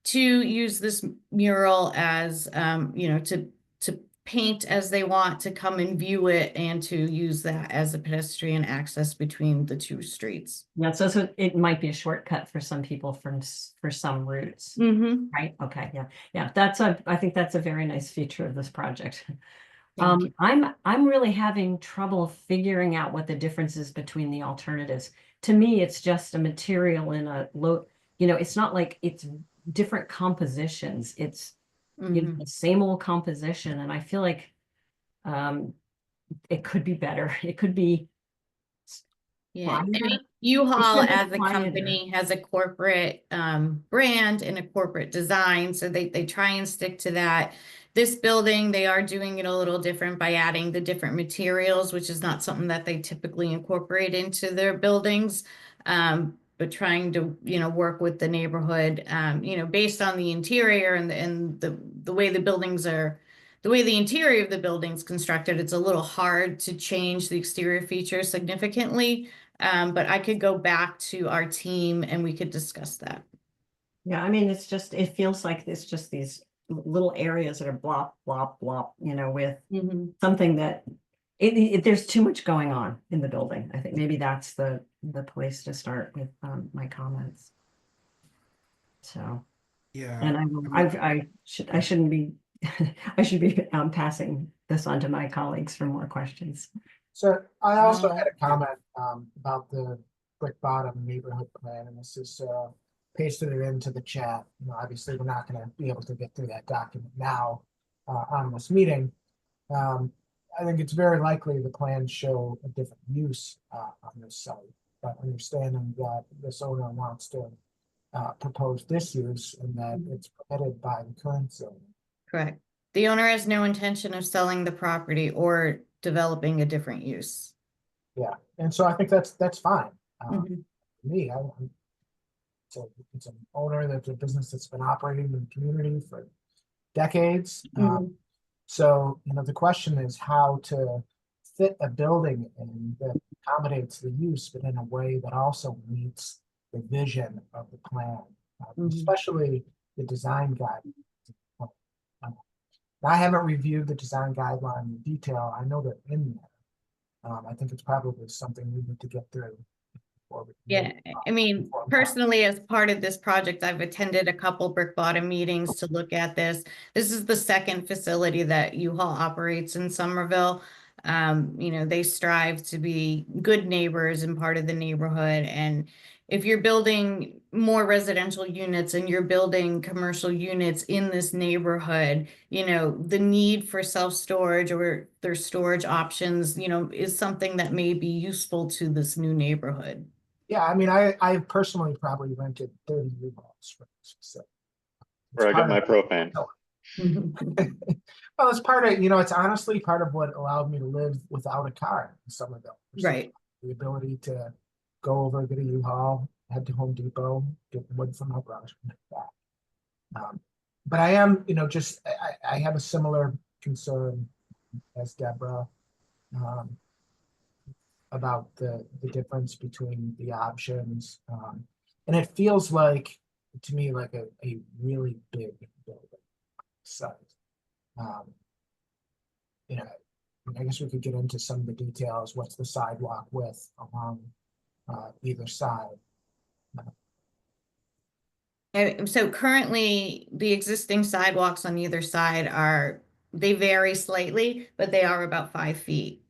to use this mural as, to paint as they want, to come and view it, and to use that as a pedestrian access between the two streets. Yeah, so it might be a shortcut for some people for some routes. Mm-hmm. Right? Okay, yeah. I think that's a very nice feature of this project. Thank you. I'm really having trouble figuring out what the difference is between the alternatives. To me, it's just a material in a low, it's not like it's different compositions. It's the same old composition, and I feel like it could be better. It could be Yeah, quieter. U-Haul It should be as a quieter. company has a corporate brand and a corporate design, so they try and stick to that. This building, they are doing it a little different by adding the different materials, which is not something that they typically incorporate into their buildings. But trying to, work with the neighborhood, based on the interior and the way the buildings are, the way the interior of the building's constructed, it's a little hard to change the exterior features significantly. But I could go back to our team and we could discuss that. Yeah, I mean, it feels like it's just these little areas that are blop, blop, blop, with something that there's too much going on in the building. I think maybe that's the place to start with my comments. So, Yeah. and I shouldn't be, I should be passing this on to my colleagues for more questions. So I also had a comment about the Brick Bottom neighborhood plan, and this is pasted it into the chat. Obviously, we're not going to be able to get through that document now on this meeting. I think it's very likely the plans show a different use on this site, but understanding that this owner wants to propose this use and that it's permitted by the current zone. Correct. The owner has no intention of selling the property or developing a different use. Yeah, and so I think that's fine. Mhm. Me, it's an owner that's a business that's been operating in the community for decades. Mhm. So, the question is how to fit a building in that accommodates the use, but in a way that also meets the vision of the plan, Mhm. especially the design guide. I haven't reviewed the design guideline in detail. I know they're in there. I think it's probably something we need to get through. Yeah, I mean, personally, as part of this project, I've attended a couple brick bottom meetings to look at this. This is the second facility that U-Haul operates in Somerville. They strive to be good neighbors and part of the neighborhood. And if you're building more residential units and you're building commercial units in this neighborhood, the need for self-storage or their storage options, is something that may be useful to this new neighborhood. Yeah, I mean, I personally probably rented 30 U-Hauls for this facility. Where I get my propane. Well, it's part of, it's honestly part of what allowed me to live without a car in Somerville. Right. The ability to go over, get a U-Haul, head to Home Depot, get wood from my garage, and that. But I am, I have a similar concern as Deborah. About the difference between the options. And it feels like, to me, like a really big building size. I guess we could get into some of the details. What's the sidewalk width along either side? So currently, the existing sidewalks on either side they vary slightly, but they are about 5 feet.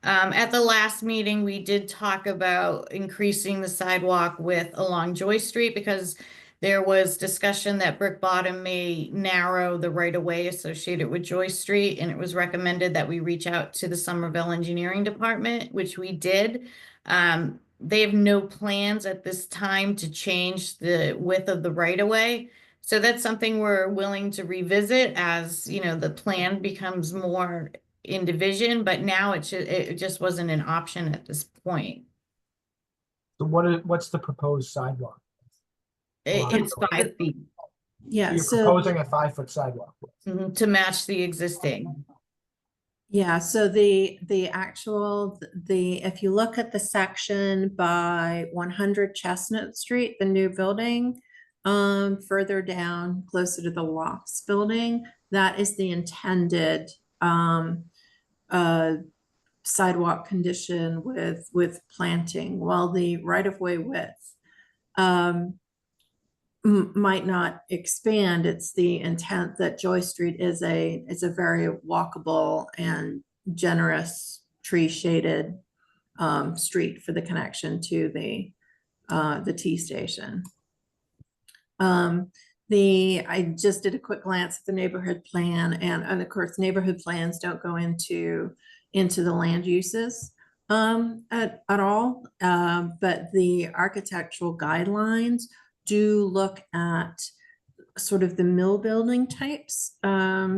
At the last meeting, we did talk about increasing the sidewalk width along Joy Street because there was discussion that Brick Bottom may narrow the right-of-way associated with Joy Street, and it was recommended that we reach out to the Somerville Engineering Department, which we did. They have no plans at this time to change the width of the right-of-way. So that's something we're willing to revisit as, the plan becomes more in division, but now it just wasn't an option at this point. So what's the proposed sidewalk? It's 5 feet. Yeah, You're so proposing a 5-foot sidewalk. To match the existing. yeah, so the if you look at the section by 100 Chestnut Street, the new building, further down closer to the Lofts building, that is the intended sidewalk condition with planting, while the right-of-way width might not expand. It's the intent that Joy Street is a very walkable and generous tree shaded street for the connection to the T station. I just did a quick glance at the neighborhood plan, and of course neighborhood plans don't go into the land uses at all, but the architectural guidelines do look at sort of the mill building types,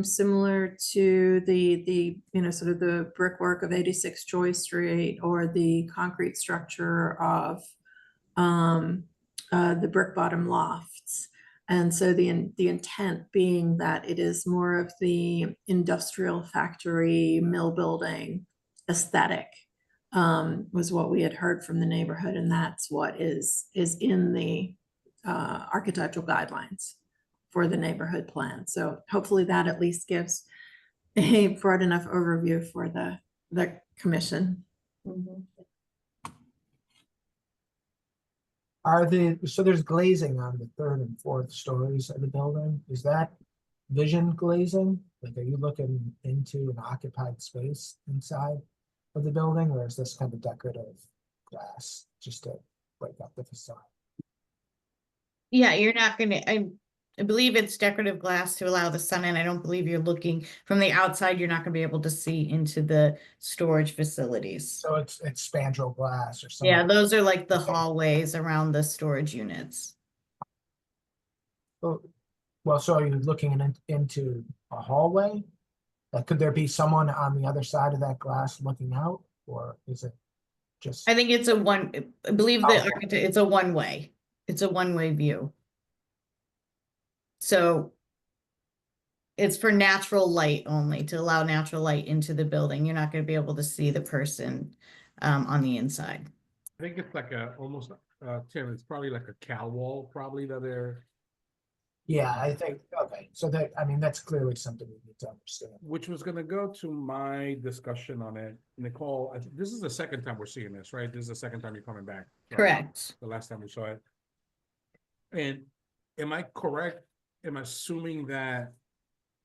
similar to the sort of the brickwork of 86 Joy Street or the concrete structure of the brick bottom lofts. And so the intent being that it is more of the industrial factory mill building aesthetic, was what we had heard from the neighborhood, and that's what is in the architectural guidelines for the neighborhood plan. So hopefully that at least gives a broad enough overview for the commission. Mhm. So there's glazing on the 3rd and 4th stories of the building. Is that vision glazing? Like, are you looking into an occupied space inside of the building, or is this kind of decorative glass just to break up the facade? Yeah, you're not gonna, I believe it's decorative glass to allow the sun in. I don't believe you're looking from the outside. You're not gonna be able to see into the storage facilities. So it's spandrel glass or something. Yeah, those are like the hallways around the storage units. Well, Well, so are you looking into a hallway? Could there be someone on the other side of that glass looking out, or is it just? I think it's I believe the Okay. architect, it's a one-way. It's a one-way view. So it's for natural light only, to allow natural light into the building. You're not going to be able to see the person on the inside. I think it's like almost, Tim, it's probably like a cow wall, probably that they're, Yeah, I think, okay, so that, I mean, that's clearly something we need to understand. which was gonna go to my discussion on it. Nicole, this is the second time we're seeing this, right? This is the second time you're coming back. from Correct. The last time we saw it. And am I correct? Am I assuming that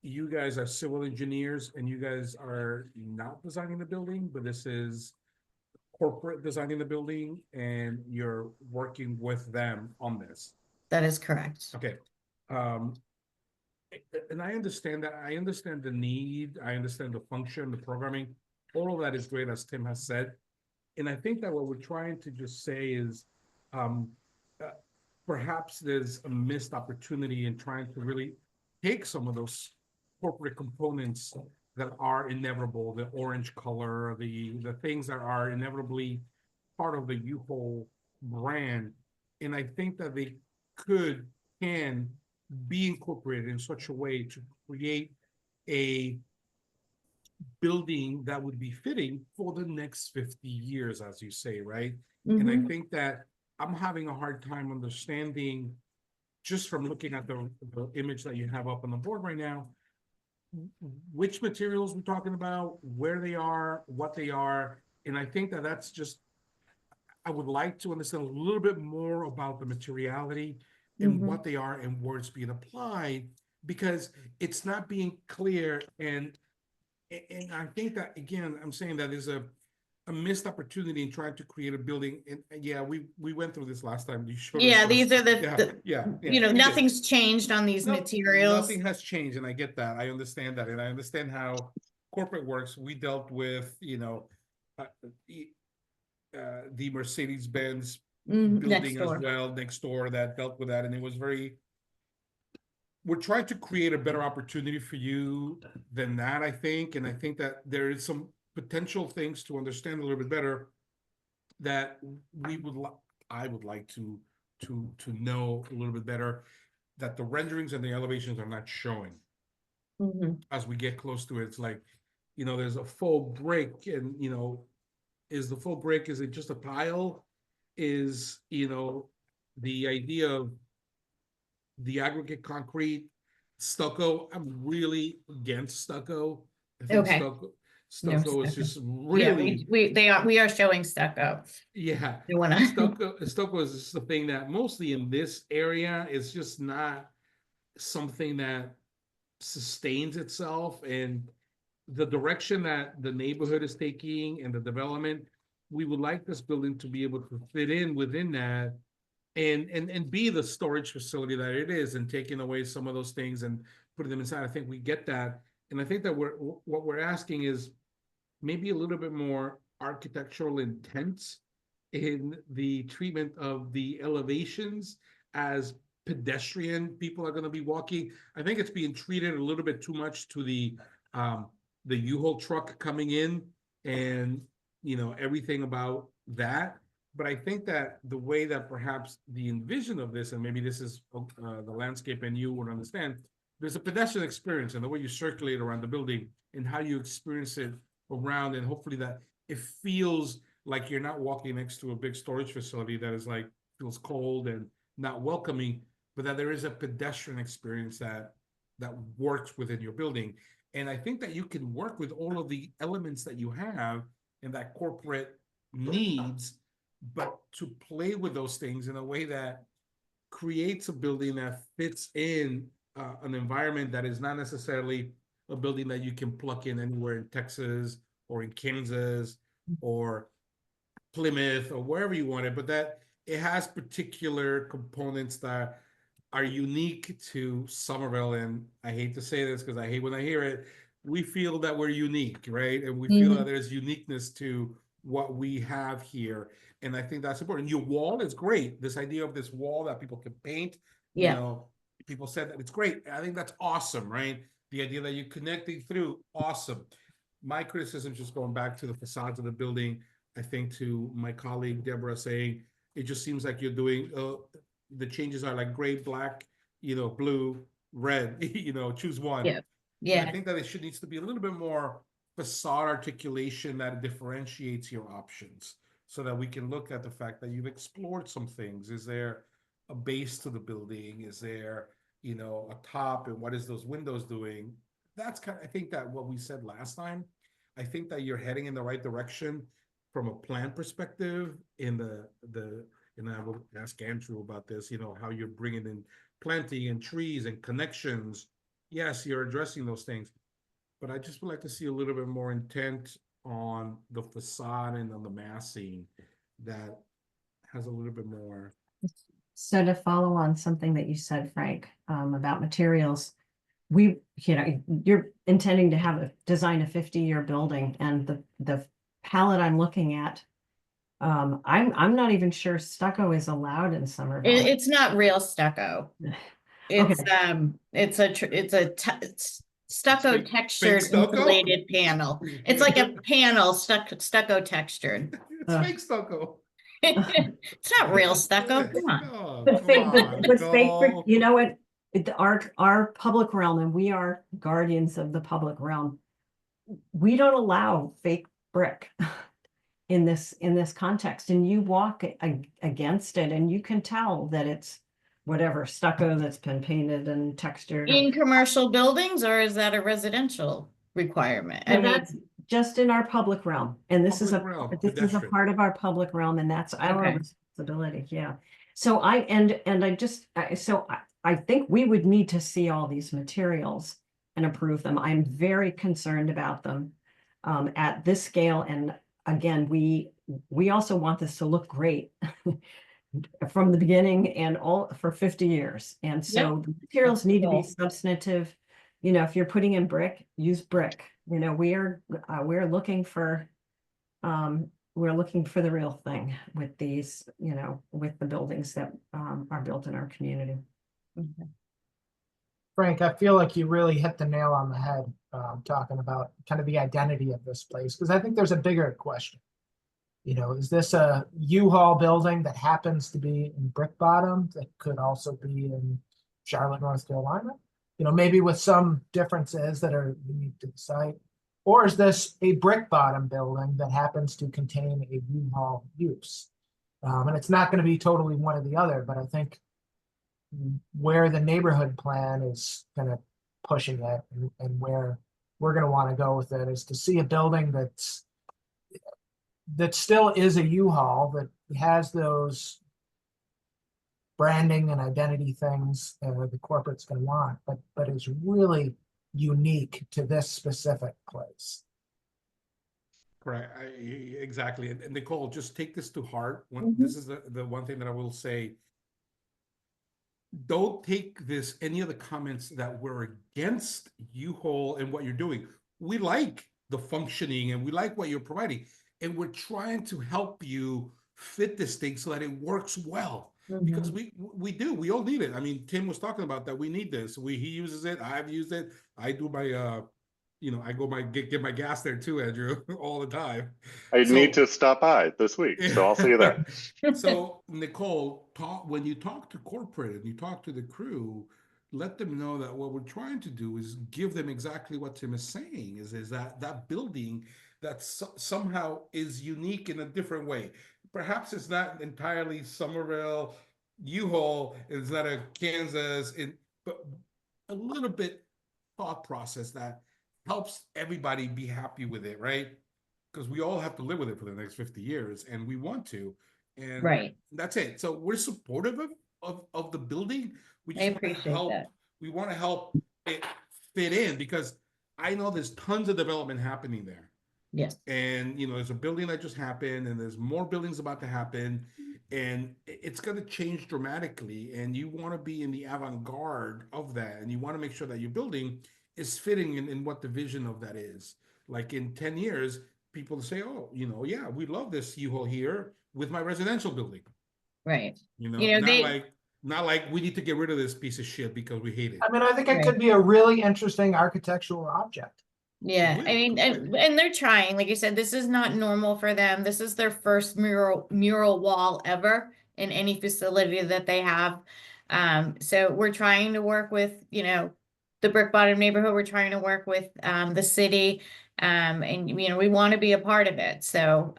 you guys are civil engineers and you guys are not designing the building, but this is corporate designing the building and you're working with them on this? That is correct. Okay. And I understand that. I understand the need. I understand the function, the programming. All of that is great, as Tim has said. And I think that what we're trying to just say is, perhaps there's a missed opportunity in trying to really take some of those corporate components that are inevitable, the orange color, the things that are inevitably part of the U-Haul brand. And I think that they can be incorporated in such a way to create a building that would be fitting for the next 50 years, as you say, right? And I Mhm. think that I'm having a hard time understanding, just from looking at the image that you have up on the board right now, which materials we're talking about, where they are, what they are. And I think that that's just, I would like to understand a little bit more about the materiality and Mhm. what they are and where it's being applied, because it's not being clear. And I think that, again, I'm saying that there's a missed opportunity in trying to create a building. And yeah, we went through this last time. You showed us Yeah, those- these are yeah, yeah, you know, we did. nothing's changed on these No, materials. Nothing has changed, and I get that. I understand that, and I understand how corporate works. We dealt with, the Mercedes-Benz Next building as door. well next door that dealt with that, and it was very. We're trying to create a better opportunity for you than that, I think, and I think that there is some potential things to understand a little bit better that I would like to know a little bit better, that the renderings and the elevations are not showing. Mhm. As we get close to it, it's like, there's a full break, and is the full break, is it just a tile? Is, the idea of the aggregate concrete stucco? I'm really against stucco. I think Okay. stucco No is stucco. just Yeah, really, we are showing stucco. yeah. You wanna Stucco is just the thing that mostly in this area is just not something that sustains itself, and the direction that the neighborhood is taking and the development, we would like this building to be able to fit in within that and be the storage facility that it is, and taking away some of those things and putting them inside. I think we get that. And I think that what we're asking is maybe a little bit more architectural intent in the treatment of the elevations as pedestrian people are going to be walking. I think it's being treated a little bit too much to the U-Haul truck coming in and everything about that. But I think that the way that perhaps the envision of this, and maybe this is the landscape and you would understand, there's a pedestrian experience and the way you circulate around the building and how you experience it around, and hopefully that it feels like you're not walking next to a big storage facility that is like, feels cold and not welcoming, but that there is a pedestrian experience that works within your building. And I think that you can work with all of the elements that you have and that corporate needs, but to play with those things in a way that creates a building that fits in an environment that is not necessarily a building that you can plug in anywhere in Texas or in Kansas or Plymouth or wherever you want it, but that it has particular components that are unique to Somerville. And I hate to say this because I hate when I hear it. We feel that we're unique, right? And we feel that there's uniqueness to what we have here. And I think that's important. Your wall is great. This idea of this wall that people can paint, Yeah. people said that it's great. I think that's awesome, right? The idea that you're connecting through, awesome. My criticism, just going back to the facades of the building, I think to my colleague Deborah saying, it just seems like you're doing, the changes are like gray, black, blue, red, choose one. Yeah. But I Yeah. think that it needs to be a little bit more facade articulation that differentiates your options so that we can look at the fact that you've explored some things. Is there a base to the building? Is there, a top, and what is those windows doing? That's I think that what we said last time, I think that you're heading in the right direction from a plan perspective and I will ask Andrew about this, how you're bringing in planting and trees and connections. Yes, you're addressing those things, but I just would like to see a little bit more intent on the facade and on the massing that has a little bit more. So to follow on something that you said, Frank, about materials, you're intending to design a 50-year building, and the palette I'm looking at, I'm not even sure stucco is allowed in Somerville. It's not real stucco. It's stucco Fake textured stucco? insulated panel. It's like a panel stucco textured. It's fake stucco. It's not real stucco. Come on. Oh, But come fake, on, but fake brick, Nicole. you know what? Our public realm, and we are guardians of the public realm. We don't allow fake brick in this context, and you walk against it, and you can tell that it's whatever stucco that's been painted and textured. In commercial buildings, or is that a residential requirement? I And mean, that's just in our public realm, and this is a Public realm, this is a pedestrian. part of our public realm, and that's our Okay. responsibility. Yeah. So I think we would need to see all these materials and approve them. I'm very concerned about them at this scale, and again, we also want this to look great from the beginning and all for 50 years. And so the materials That's need to be cool. substantive. If you're putting in brick, use brick. We're looking for the real thing with these, with the buildings that are built in our community. Frank, I feel like you really hit the nail on the head, talking about kind of the identity of this place, because I think there's a bigger question. Is this a U-Haul building that happens to be in Brick Bottom that could also be in Charlotte, North Carolina? Maybe with some differences that are unique to the site. Or is this a Brick Bottom building that happens to contain a U-Haul use? And it's not going to be totally one or the other, but I think where the neighborhood plan is kind of pushing it and where we're going to want to go with it is to see a building that still is a U-Haul, that has those branding and identity things the corporate's going to want, but is really unique to this specific place. Correct. Exactly. And Nicole, just take this to heart. Mhm. This is the one thing that I will say. Don't take any of the comments that we're against U-Haul and what you're doing. We like the functioning and we like what you're providing. And we're trying to help you fit this thing so that it works well. Because we all need it. I mean, Tim was talking about that. We need this. He uses it. I've used it. I do my I go get my gas there too, Andrew, all the time. I need to stop by this week, so I'll see you there. So Nicole, when you talk to corporate and you talk to the crew, let them know that what we're trying to do is give them exactly what Tim is saying, is that building that somehow is unique in a different way. Perhaps it's not entirely Somerville, U-Haul, it's not a Kansas, but a little bit thought process that helps everybody be happy with it, right? Because we all have to live with it for the next 50 years, and we want to. And Right. that's it. So we're supportive of the building. We I just want to appreciate help. that. We want to help it fit in, because I know there's tons of development happening there. Yes. And there's a building that just happened, and there's more buildings about to happen, and it's going to change dramatically. And you want to be in the avant-garde of that, and you want to make sure that your building is fitting in what the vision of that is. Like in 10 years, people say, "Oh, we love this U-Haul here with my residential building." Right. Not they like Not like we need to get rid of this piece of shit because we hate it. I mean, I think it Right. could be a really interesting architectural object. Yeah, will, I mean, and they're trying, like you said, this is not normal for them. This is their first mural wall ever in any facility that they have. So we're trying to work with, you know, the Brick Bottom neighborhood. We're trying to work with the city. And you know, we want to be a part of it. So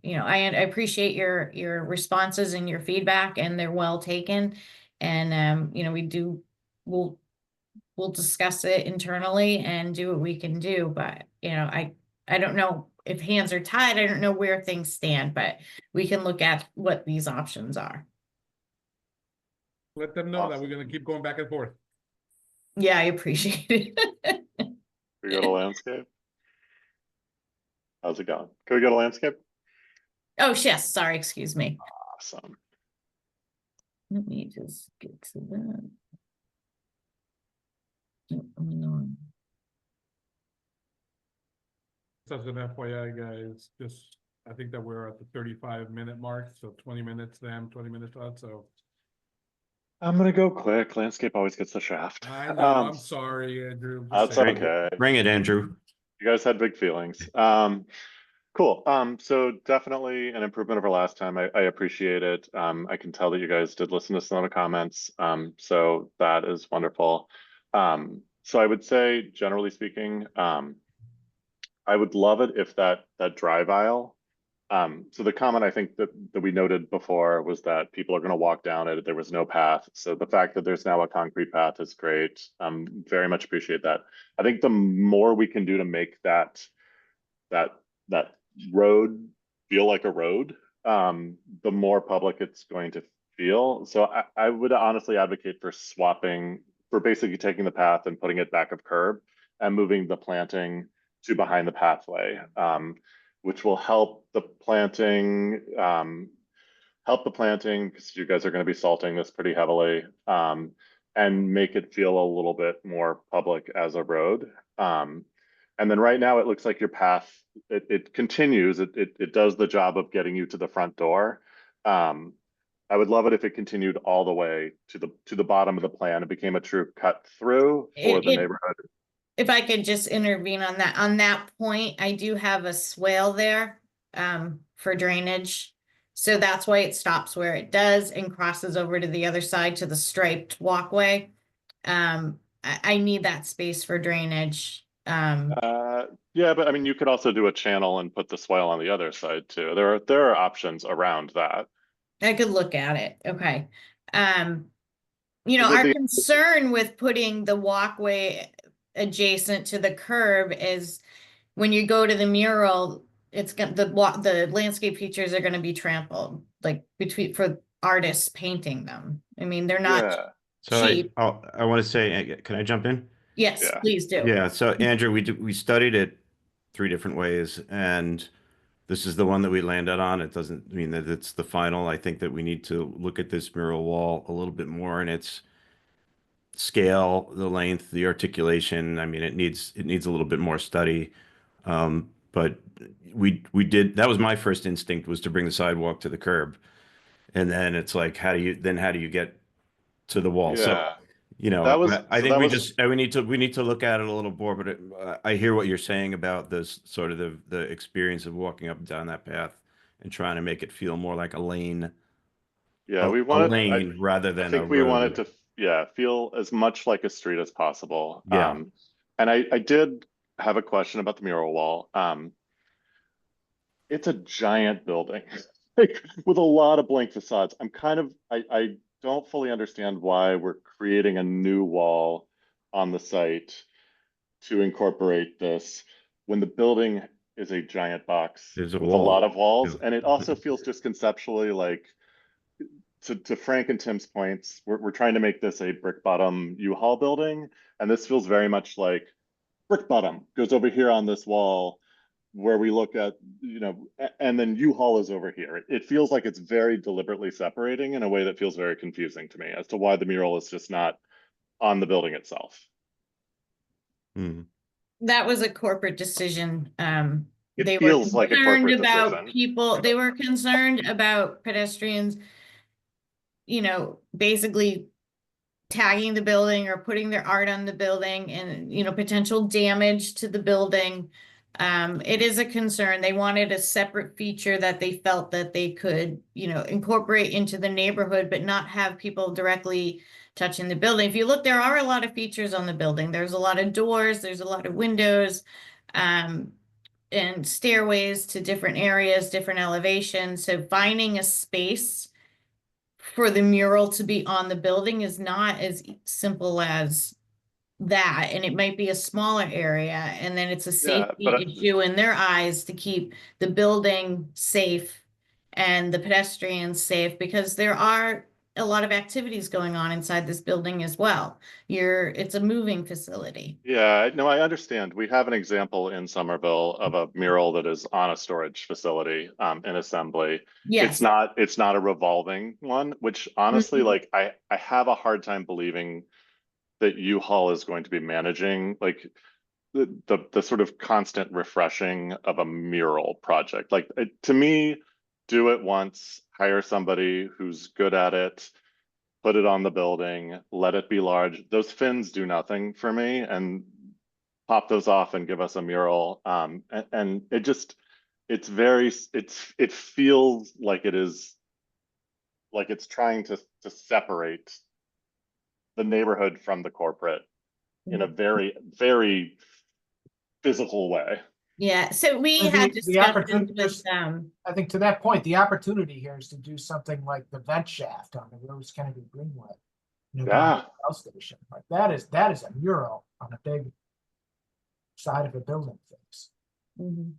you know, I appreciate your responses and your feedback, and they're well taken. And you know, we'll discuss it internally and do what we can do, but you know, I don't know if hands are tied. I don't know where things stand, but we can look at what these options are. Let them know that we're gonna keep going back and forth. Yeah, I appreciate it. We go to landscape? How's it going? Can we go to landscape? Oh, yes, sorry, excuse me. Awesome. Let me just get to that. Oh, no. So as an FYI, guys, just, I think that we're at the 35-minute mark, so 20 minutes them, 20 minutes us, so. I'm gonna go quick. Landscape always gets the shaft. I know, I'm sorry, Andrew. I'm just That's saying. okay. Bring it, Andrew. You guys had big feelings. Cool. So definitely an improvement over last time. I appreciate it. I can tell that you guys did listen to some of the comments. So that is wonderful. So I would say, generally speaking, I would love it if that drive aisle. So the comment I think that we noted before was that people are going to walk down it. There was no path. So the fact that there's now a concrete path is great. Very much appreciate that. I think the more we can do to make that road feel like a road, the more public it's going to feel. So I would honestly advocate for basically taking the path and putting it back of curb and moving the planting to behind the pathway, which will help the planting, because you guys are going to be salting this pretty heavily, and make it feel a little bit more public as a road. And then right now it looks like your path, it continues, it does the job of getting you to the front door. I would love it if it continued all the way to the bottom of the plan. It became a true cut through for the neighborhood. If I could just intervene on that point, I do have a swale there for drainage. So that's why it stops where it does and crosses over to the other side to the striped walkway. I need that space for drainage. Yeah, but I mean, you could also do a channel and put the swale on the other side too. There are options around that. I could look at it. Okay. You know, our concern with putting the walkway adjacent to the curb is when you go to the mural, it's got the landscape features are going to be trampled, like for artists painting them. I mean, they're not So cheap. I want to say, can I jump in? Yes, Yeah. please do. Yeah. So Andrew, we studied it 3 different ways, and this is the one that we landed on. It doesn't mean that it's the final. I think that we need to look at this mural wall a little bit more in its scale, the length, the articulation. I mean, it needs a little bit more study. But we did, that was my first instinct, was to bring the sidewalk to the curb. And then it's like, how do you get to the wall? Yeah. So, you know, I think we need to look at it a little more, but I hear what you're saying about this sort of the experience of walking up and down that path and trying to make it feel more like a lane. Yeah, a lane rather than I think we wanted to feel as much like a street as possible. Yeah. And I did have a question about the mural wall. It's a giant building like, with a lot of blank facades. I don't fully understand why we're creating a new wall on the site to incorporate this when the building is a giant box There's a with wall. a lot of walls. Yeah. And it also feels just conceptually like, to Frank and Tim's points, we're trying to make this a brick bottom U-Haul building. And this feels very much like brick bottom goes over here on this wall where we look at, and then U-Haul is over here. It feels like it's very deliberately separating in a way that feels very confusing to me as to why the mural is just not on the building itself. That was a corporate decision. It feels like a corporate about decision. people. They were concerned about pedestrians you know, basically tagging the building or putting their art on the building and, you know, potential damage to the building. It is a concern. They wanted a separate feature that they felt that they could, you know, incorporate into the neighborhood, but not have people directly touching the building. If you look, there are a lot of features on the building. There's a lot of doors, there's a lot of windows, and stairways to different areas, different elevations. So finding a space for the mural to be on the building is not as simple as that. And it might be a smaller area, and then it's a Yeah, safety but issue in their eyes to keep the building safe and the pedestrians safe, because there are a lot of activities going on inside this building as well. It's a moving facility. yeah, no, I understand. We have an example in Somerville of a mural that is on a storage facility in assembly. Yes. It's not a revolving one, which honestly, Mhm. like I have a hard time believing that U-Haul is going to be managing like the sort of constant refreshing of a mural project. Like to me, do it once, hire somebody who's good at it, put it on the building, let it be large. Those fins do nothing for me, and pop those off and give us a mural. And it just, it feels like it is, like it's trying to separate the neighborhood from the corporate in a very, very physical way. Yeah, so we Well, had the discussions opportunity- with I think to that point, the opportunity here is to do something like the vent shaft on the Rose Kennedy Greenway. You know, down Yeah. at the rail station. Like that is a mural on a big side of a building face. Mhm.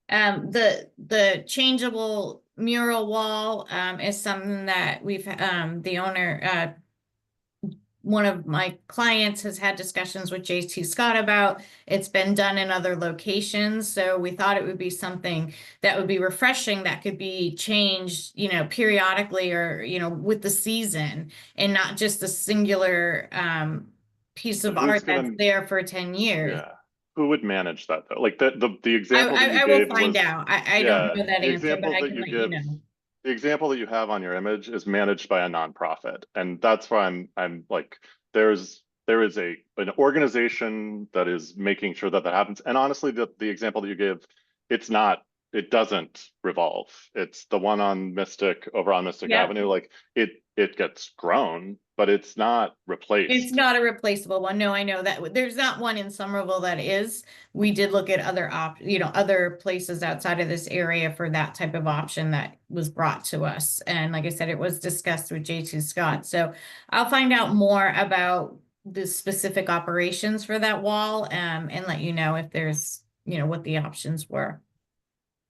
The changeable mural wall is something that we've the owner one of my clients has had discussions with JT Scott about. It's been done in other locations, so we thought it would be something that would be refreshing, that could be changed, you know, periodically, or, you know, with the season, and not just a singular piece of But who's art that's gonna- there for 10 years. Yeah. Who would manage that though? Like the example that you I will gave find was, out. I yeah, don't know that the answer, but example I that can you let you give, know. the example that you have on your image is managed by a nonprofit, and that's why I'm like, there is an organization that is making sure that happens. And honestly, the example that you give, it doesn't revolve. It's the one on over on Mystic Yeah. Avenue. Like it gets grown, but it's not replaced. It's not a replaceable one. No, I know that there's not one in Somerville that is. We did look at other other places outside of this area for that type of option that was brought to us. And like I said, it was discussed with J2 Scott. So I'll find out more about the specific operations for that wall, and let you know if there's, you know, what the options were.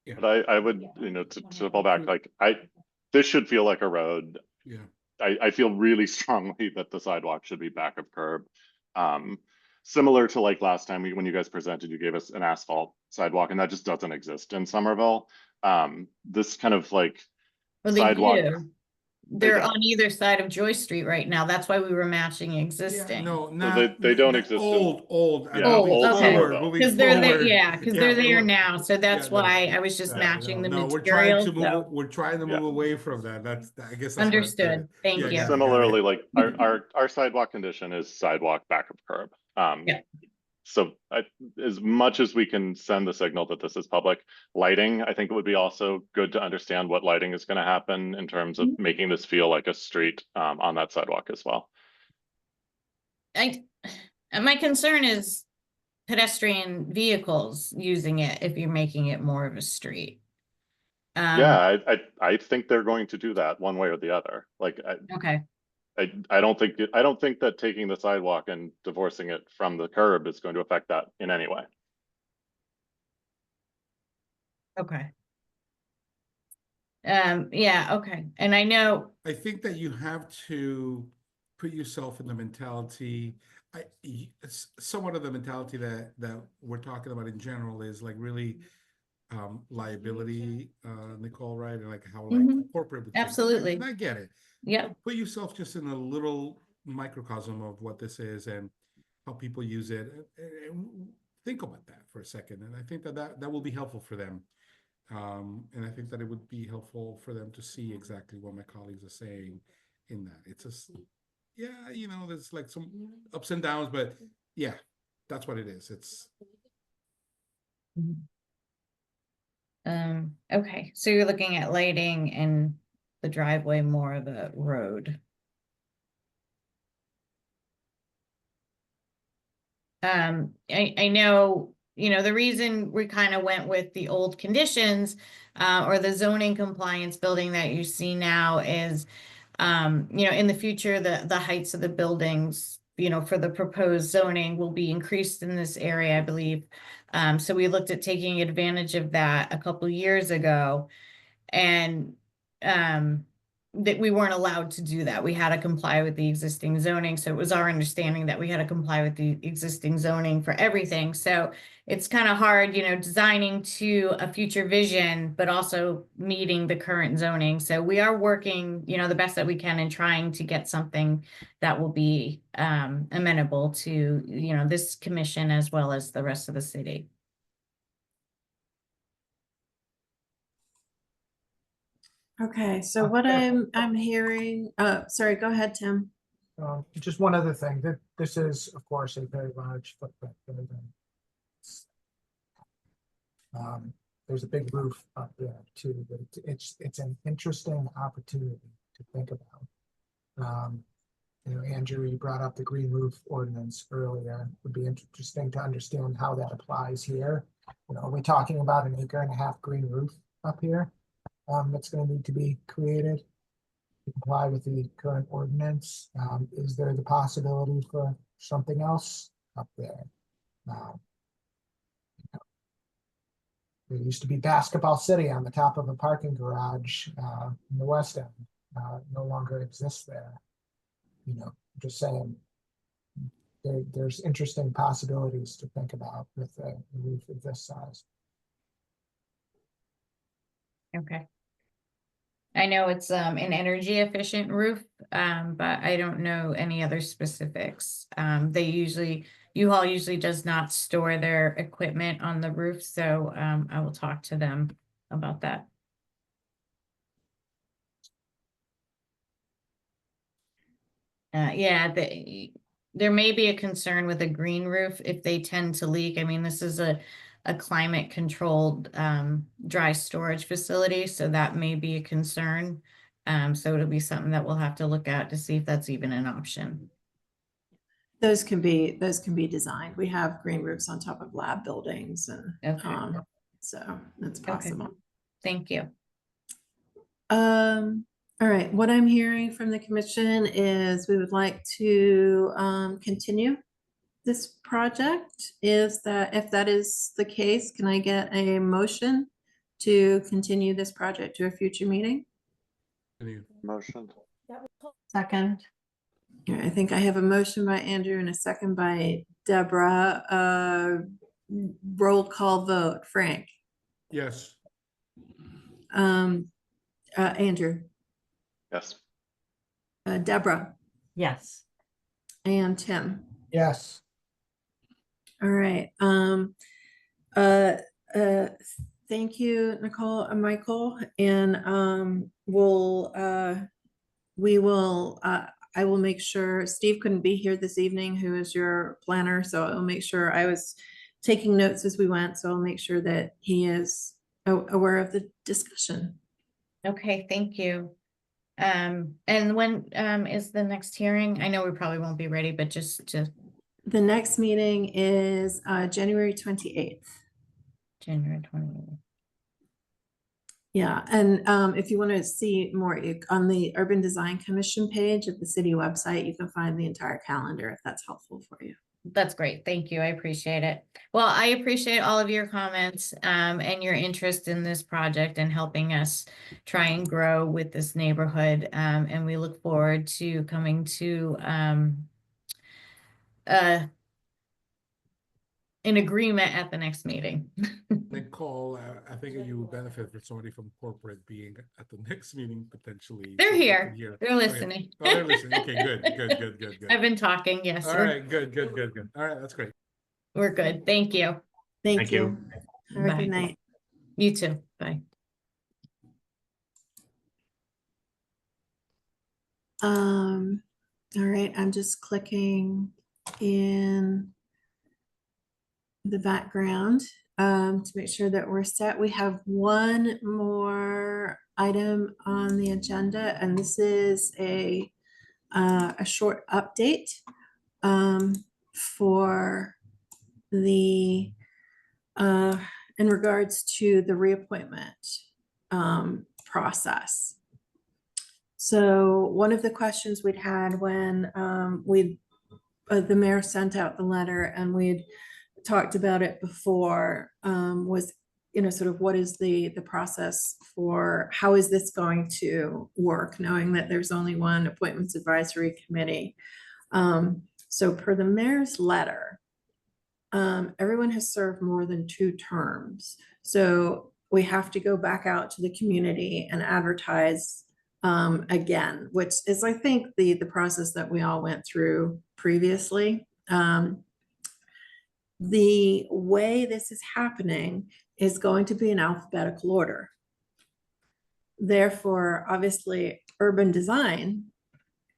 Yeah. But I would, you know, to fall back, like this should feel like a road. Yeah. I feel really strongly that the sidewalk should be back of curb. Similar to like last time when you guys presented, you gave us an asphalt sidewalk, and that just doesn't exist in Somerville. This kind of like Well, they sidewalk. do. They're don't. on either side of Joy Street right now. That's why we were matching Yeah, existing. no, So not they don't not exist in- old. Yeah, old, old okay. Somerville. Moving Because they're there, forward. yeah, because they're there now. So that's Yeah, no. why I was just Yeah, matching the no, material. So we're trying to Yeah. move away from that. I guess that's understood. Thank yeah, you. got it. Similarly, like our sidewalk condition is sidewalk back of curb. Yeah. So as much as we can send the signal that this is public lighting, I think it would be also good to understand what lighting is going to happen in terms of making this feel like a street on that sidewalk as well. And my concern is pedestrian vehicles using it if you're making it more of a street. Yeah, I think they're going to do that one way or the other. Like Okay. I don't think that taking the sidewalk and divorcing it from the curb is going to affect that in any way. Okay. Yeah, okay. And I know, I think that you have to put yourself in the mentality. It's somewhat of the mentality that we're talking about in general is like really liability, Nicole, right? And like how like corporate would think. absolutely. And I get it. Yeah. But put yourself just in a little microcosm of what this is and how people use it. And think about that for a second. And I think that will be helpful for them. And I think that it would be helpful for them to see exactly what my colleagues are saying in that. It's just, yeah, you know, there's like some ups and downs, but yeah, that's what it is. It's Okay, so you're looking at lighting and the driveway more of the road. I know, you know, the reason we kind of went with the old conditions, or the zoning compliance building that you see now is, you know, in the future, the heights of the buildings, you know, for the proposed zoning will be increased in this area, I believe. So we looked at taking advantage of that a couple years ago, and that we weren't allowed to do that. We had to comply with the existing zoning. So it was our understanding that we had to comply with the existing zoning for everything. So it's kind of hard, you know, designing to a future vision, but also meeting the current zoning. So we are working, you know, the best that we can and trying to get something that will be amenable to, you know, this commission as well as the rest of the city. Okay, so what I'm hearing, sorry, go ahead, Tim. Just one other thing, that this is, of course, a very large footprint building. There's a big roof up there too, but it's an interesting opportunity to think about. You know, Andrew, you brought up the green roof ordinance earlier. It would be interesting to understand how that applies here. You know, are we talking about an 1.5 acre green roof up here? That's going to need to be created to comply with the current ordinance. Is there the possibility for something else up there? There used to be Basketball City on the top of a parking garage in the West End. No longer exists there. You know, just saying, there's interesting possibilities to think about with a roof of this size. Okay. I know it's an energy efficient roof, but I don't know any other specifics. U-Haul usually does not store their equipment on the roof, so I will talk to them about that. Yeah, there may be a concern with a green roof if they tend to leak. I mean, this is a climate controlled dry storage facility, so that may be a concern. So it'll be something that we'll have to look at to see if that's even an option. Those can be designed. We have green roofs on top of lab buildings, and Okay. so that's possible. Thank you. All right, what I'm hearing from the commission is we would like to continue this project. If that is the case, can I get a motion to continue this project to a future meeting? Motion. Second. Yeah, I think I have a motion by Andrew and a second by Deborah. Roll call vote. Frank. yes. Andrew. Yes. Deborah. Yes. And Tim. Yes. All right. Thank you, Nicole and Michael. And I will make sure Steve couldn't be here this evening, who is your planner. So I'll make sure I was taking notes as we went. So I'll make sure that he is aware of the discussion. Okay, thank you. And when is the next hearing? I know we probably won't be ready, but just to The next meeting is January 28th. January 28th. Yeah, and if you want to see more on the Urban Design Commission page of the city website, you can find the entire calendar if that's helpful for you. That's great. Thank you. I appreciate it. Well, I appreciate all of your comments and your interest in this project and helping us try and grow with this neighborhood. And we look forward to coming to an agreement at the next meeting. Nicole, I think you would benefit for somebody from corporate being at the next meeting potentially. They're so they here. can hear. They're listening. Oh, they're listening. Okay, good. I've been talking. Yes. All right, good. All right, that's great. We're good. Thank you. Thank you. Have a Bye. good night. You too. Bye. All right, I'm just clicking in the background to make sure that we're set. We have one more item on the agenda, and this is a short update for the in regards to the reappointment process. So one of the questions we'd had when the mayor sent out the letter and we'd talked about it before was, sort of what is the process for, how is this going to work, knowing that there's only one appointments advisory committee. So per the mayor's letter, everyone has served more than 2 terms. So we have to go back out to the community and advertise again, which is, I think, the process that we all went through previously. The way this is happening is going to be in alphabetical order. Therefore, obviously, urban design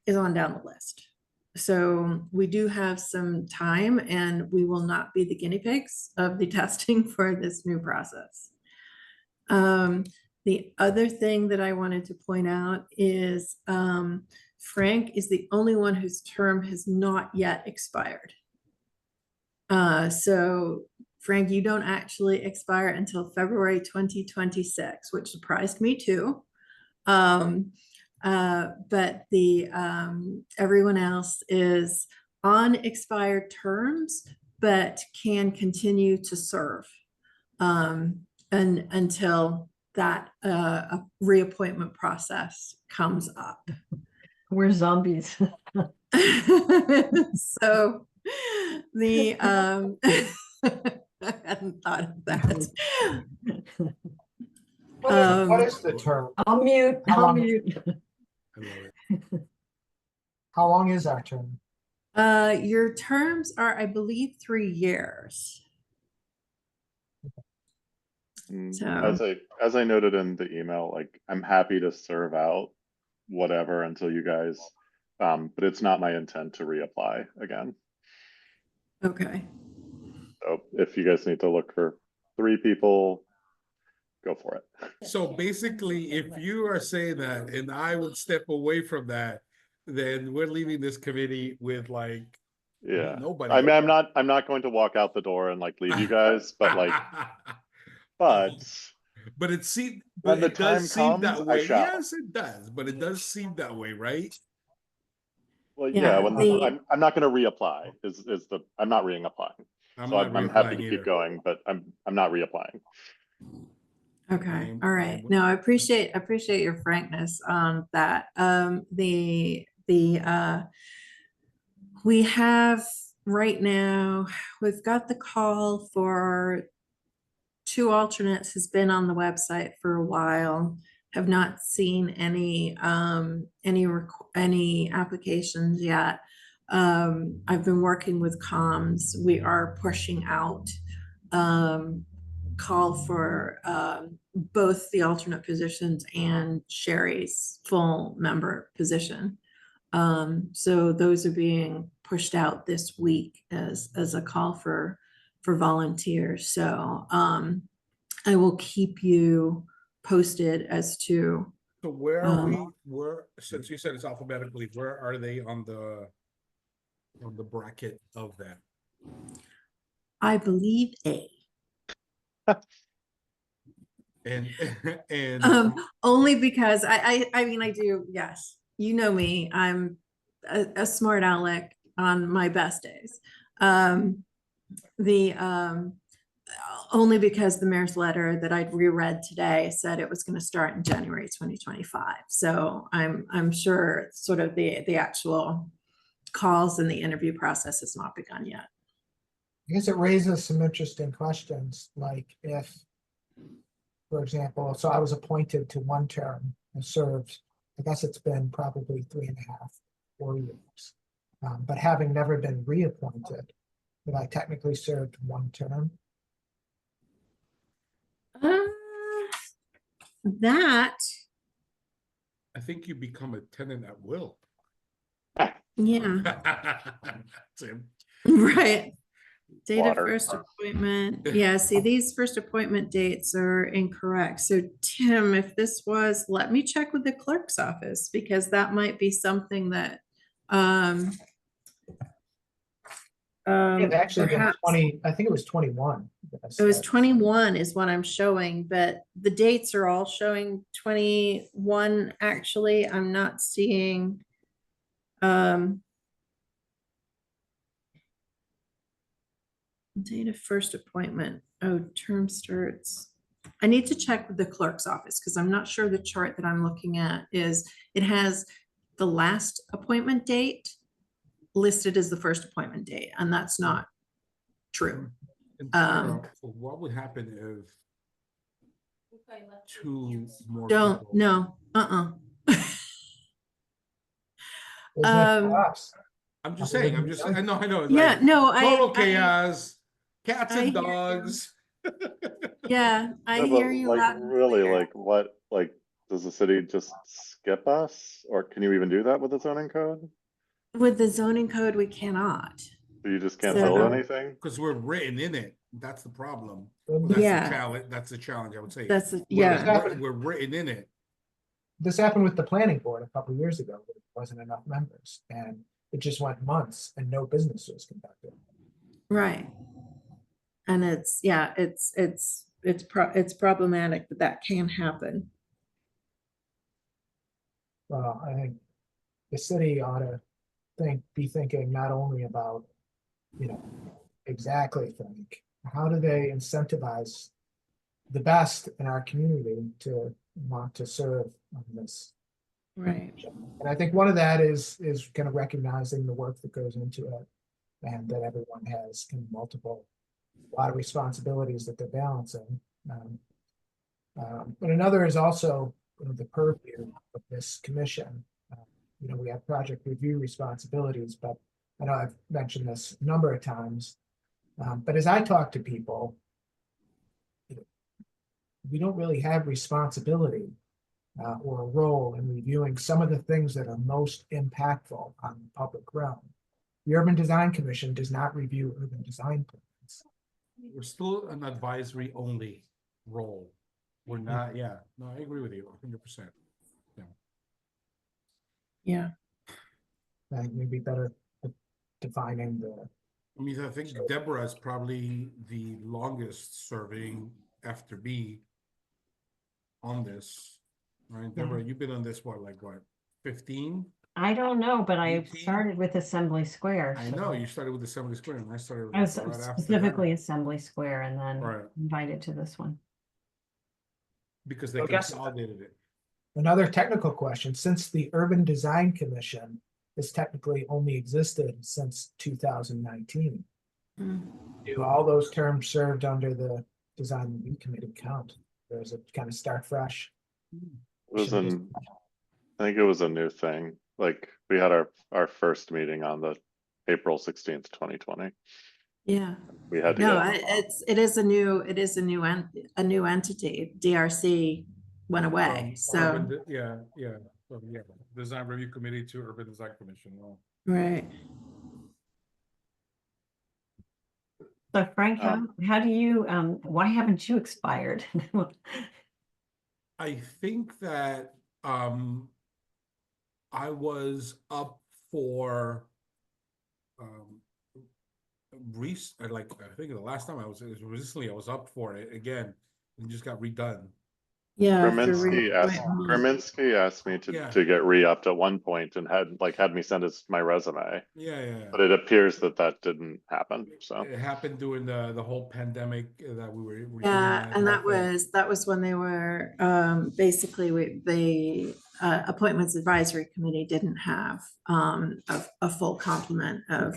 is on down the list. So we do have some time, and we will not be the guinea pigs of the testing for this new process. The other thing that I wanted to point out is Frank is the only one whose term has not yet expired. So Frank, you don't actually expire until February 2026, which surprised me too. But everyone else is on expired terms, but can continue to serve until that reappointment process comes up. We're zombies. So the I hadn't thought of that. What is the term? I'll mute. How I'll long- mute. I love it. How long is our term? Your terms are, I believe, 3 years. So- As I noted in the email, like, I'm happy to serve out whatever until you guys, but it's not my intent to reapply again. Okay. So if you guys need to look for 3 people, go for it. So basically, if you are saying that and I would step away from that, then we're leaving this committee with like Yeah. nobody. I mean, I'm not going to walk out the door and like leave you guys, but like, but But it seems, when but the it does time seem comes, that I way. shall. Yes, it does, but it does seem that way, right? well, Yeah, yeah, when I'm not going to reapply I'm not reapplying. So I'm happy to keep going, but I'm not reapplying. Okay, I'm- all right. I'm- No, I appreciate your frankness on that. We have right now, we've got the call for 2 alternates has been on the website for a while, have not seen any applications yet. I've been working with comms. We are pushing out call for both the alternate positions and Sherry's full member position. So those are being pushed out this week as a call for volunteers. So I will keep you posted as to So where are we? Where, since you said it's alphabetically, where are they on the bracket of that? I believe A. And and Only because I mean, I do, yes, you know me, I'm a smart aleck on my best days. Only because the mayor's letter that I'd reread today said it was going to start in January 2025. So I'm sure sort of the actual calls and the interview process has not begun yet. I guess it raises some interesting questions, like if, for example, so I was appointed to 1 term and served, I guess it's been probably 3.5, 4 years. But having never been reappointed, that I technically served 1 term. That I think you become a tenant at will. Yeah, Tim. right. Date of Water. first appointment. Yeah, see, these first appointment dates are incorrect. So Tim, if this was, let me check with the clerk's office because that might be something that It actually been perhaps 20, I think it was 21. it was 21 is what I'm showing, but the dates are all showing 21. Actually, I'm not seeing date of first appointment. Oh, term starts. I need to check with the clerk's office because I'm not sure the chart that I'm looking at is, it has the last appointment date listed as the first appointment date, and that's not true. And Sarah, what would happen if two more Don't, people? no, Isn't it Um, collapse? I'm just saying, I know. Yeah, like, no, total chaos, cats I and hear you. dogs. yeah, I No, hear but you like loud and really, clear. like what, like, does the city just skip us? Or can you even do that with the zoning code? With the zoning code, we cannot. So you just can't So- build anything? Because we're written in it. That's the problem. Well, Well, that's Yeah. the challenge. That's the challenge, I would say. That's, We're- yeah, We're written in it. This happened with the planning board a couple of years ago. There wasn't enough members and it just went months and no business was conducted. right. And it's, yeah, it's problematic that that can happen. Well, I think the city ought to be thinking not only about, exactly think, how do they incentivize the best in our community to want to serve on this? Right. And I think one of that is kind of recognizing the work that goes into it and that everyone has kind of a lot of responsibilities that they're balancing. But another is also the purview of this commission. We have project review responsibilities, but I know I've mentioned this a number of times. But as I talk to people, we don't really have responsibility or a role in reviewing some of the things that are most impactful on the public realm. The Urban Design Commission does not review urban design plans. We're still an advisory only role. We're not, yeah. No, I agree with you 100%. Yeah. I think maybe better defining I mean, I think Deborah is probably the longest serving after me on this. Right, Deborah, you've been on this, what, 15? I don't know, but I 18? started with Assembly Square. I know, you started with Assembly Square and I started I was right after that. specifically Assembly Square and then Right. invited to this one. Because they I guess- consolidated it. Another technical question, since the Urban Design Commission has technically only existed since 2019, do all those terms served under the Design Review Committee count? Or is it kind of start fresh? It was I think it was a new thing. Like we had our first meeting on the April 16th, 2020. Yeah. We had to No, get it is a new entity. DRC went away. So, Yeah. So, yeah, Design Review Committee to Urban Design Commission. Well, right. So Frank, how do you, why haven't you expired? I think that I was up for I think the last time I was recently I was up for it again and just got redone. Yeah. Graminsky asked me Yeah. to get re-upped at one point and had me send my resume, Yeah. but it appears that didn't happen. So It happened during the whole pandemic that we were Yeah, and that that was when they were basically the appointments advisory committee didn't have a full complement of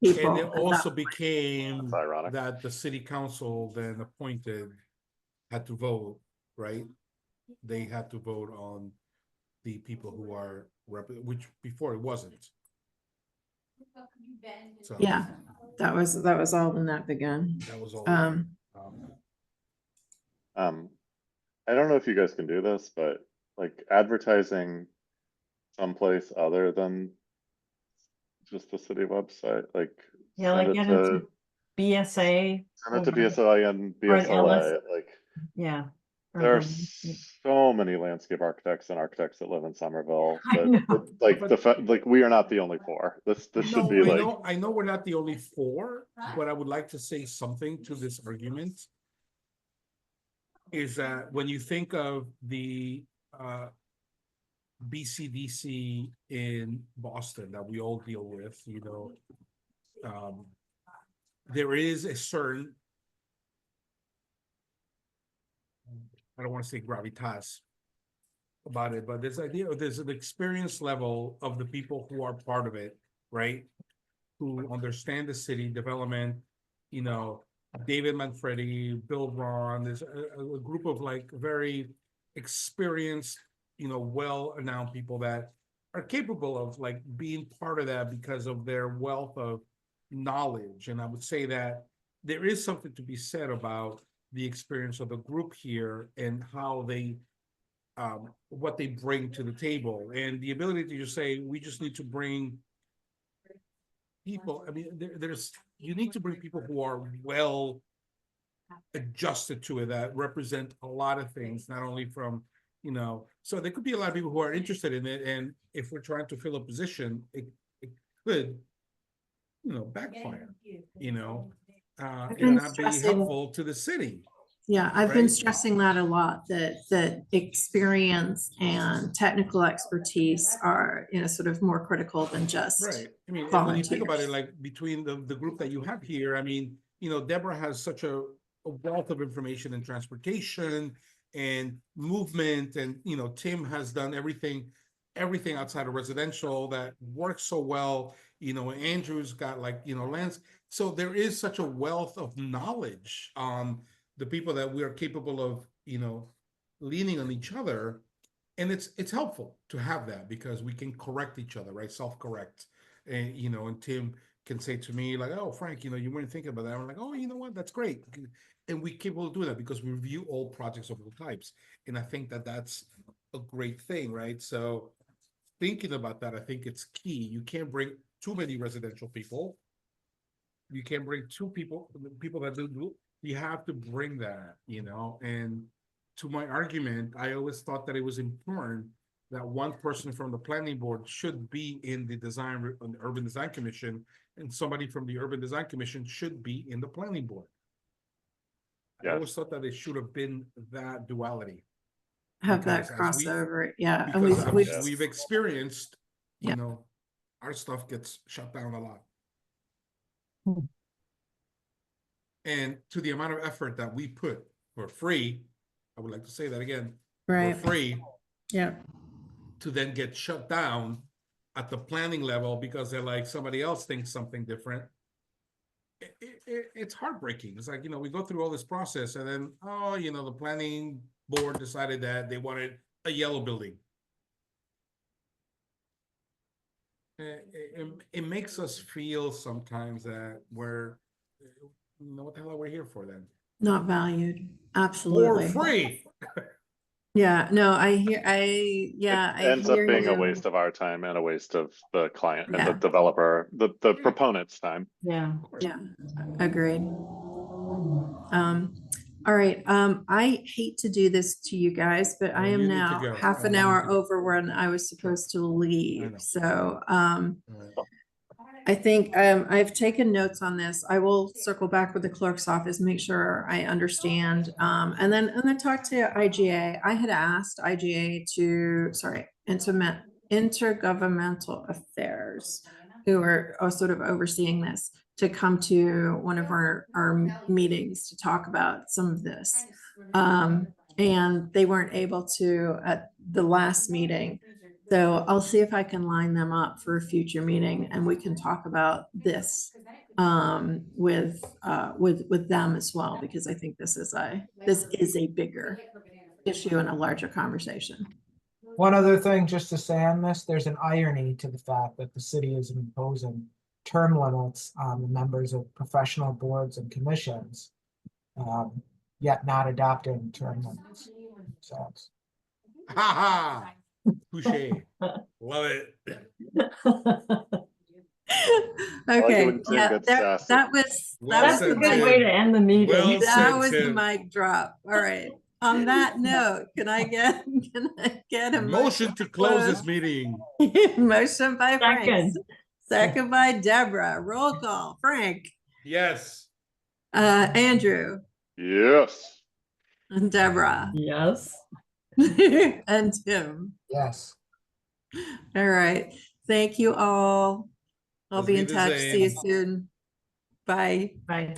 people. And it at that also point. became That's ironic. that the city council then appointed had to vote, right? They had to vote on the people who are which before it wasn't. So Yeah, that was all when that began. that was all. I don't know if you guys can do this, but like advertising someplace other than just the city website, like Yeah, send like it get to into BSA. send it to or- BSI and or an BSLA. Like Yeah. or there are the- so many landscape architects and architects that live in Somerville I that, know. like like we are not the only four. This should No, be like I know we're not the only four, but I would like to say something to this argument. Is that when you think of the BCDC in Boston that we all deal with, you know, there is a certain, I don't want to say gravitas about it, but there's an experience level of the people who are part of it, right? Who understand the city development, you know, David Manfredi, Bill Braun, there's a group of like very experienced, you know, well-renowned people that are capable of like being part of that because of their wealth of knowledge. And I would say that there is something to be said about the experience of the group here and how they what they bring to the table and the ability to just say, we just need to bring people. I mean, you need to bring people who are well adjusted to it, that represent a lot of things, not only from, you know, so there could be a lot of people who are interested in it. And if we're trying to fill a position, it could, you know, backfire, you know, and been not be stressing- helpful to the city. Yeah, I've been Right. stressing that a lot, that experience and technical expertise are, you know, sort of more critical than just. Right. I mean, and when you think about it, volunteers. like between the group that you have here, I mean, you know, Deborah has such a wealth of information in transportation and movement, and you know, Tim has done everything outside of residential that works so well. You know, Andrew's got like, you know, lands. So there is such a wealth of knowledge on the people that we are capable of, you know, leaning on each other. And it's helpful to have that because we can correct each other, right? Self-correct. And you know, and Tim can say to me, like, oh, Frank, you know, you weren't thinking about that. I'm like, oh, you know what? That's great. And we capable of doing that because we review all projects of all types. And I think that that's a great thing, right? So thinking about that, I think it's key. You can't bring too many residential people. You can't bring people that do, you have to bring that, you know, and to my argument, I always thought that it was important that one person from the planning board should be in the on the Urban Design Commission, and somebody from the Urban Design Commission should be in the planning board. I Yes. always thought that it should have been that duality. Have that because as we- crossover, yeah. And Because we've, we've experienced, Yeah. you know, our stuff gets shut down a lot. Hmm. And to the amount of effort that we put for free, I would like to say that again, for right, free, yeah, to then get shut down at the planning level because they're like, somebody else thinks something different. It's heartbreaking. It's like, you know, we go through all this process and then, oh, you know, the planning board decided that they wanted a yellow building. It makes us feel sometimes that we're, you know, what the hell are we here for then? not valued, For absolutely. free. Yeah, no, I hear, I ends up hear being a you. waste of our time and a waste of the client and the Yeah. developer, the proponent's time. Yeah. Yeah, agreed. All right, I hate to do this to you guys, but I Well, am you need to now go. half an You need hour to go. over when I was supposed to know. leave. So, Right. I think I've taken notes on this. I will circle back with the clerk's office, make sure I understand. And then talk to IGA. I had asked IGA Intergovernmental Affairs, who are sort of overseeing this, to come to one of our meetings to talk about some of this. And they weren't able to at the last meeting. So I'll see if I can line them up for a future meeting and we can talk about this with them as well, because I think this is a bigger issue and a larger conversation. One other thing, just to say on this, there's an irony to the fact that the city is imposing term limits on the members of professional boards and commissions, yet not adopting term limits. So, Ha ha. Touche. Love it. like it Okay, when Tim yeah, gets that, sassy. that was, Well that That's was a the said, good mic, way to end the meeting. Well that said, was the Tim. mic drop. All right. On that note, can I get a Motion to close this close? meeting. Motion by Frank, Second. second by Deborah. Roll call. Frank, Yes. Andrew, Yes. and Deborah, Yes. and Tim. Yes. All right. Thank you all. I'll Let's be be in the touch. See you same. soon. Bye. Bye.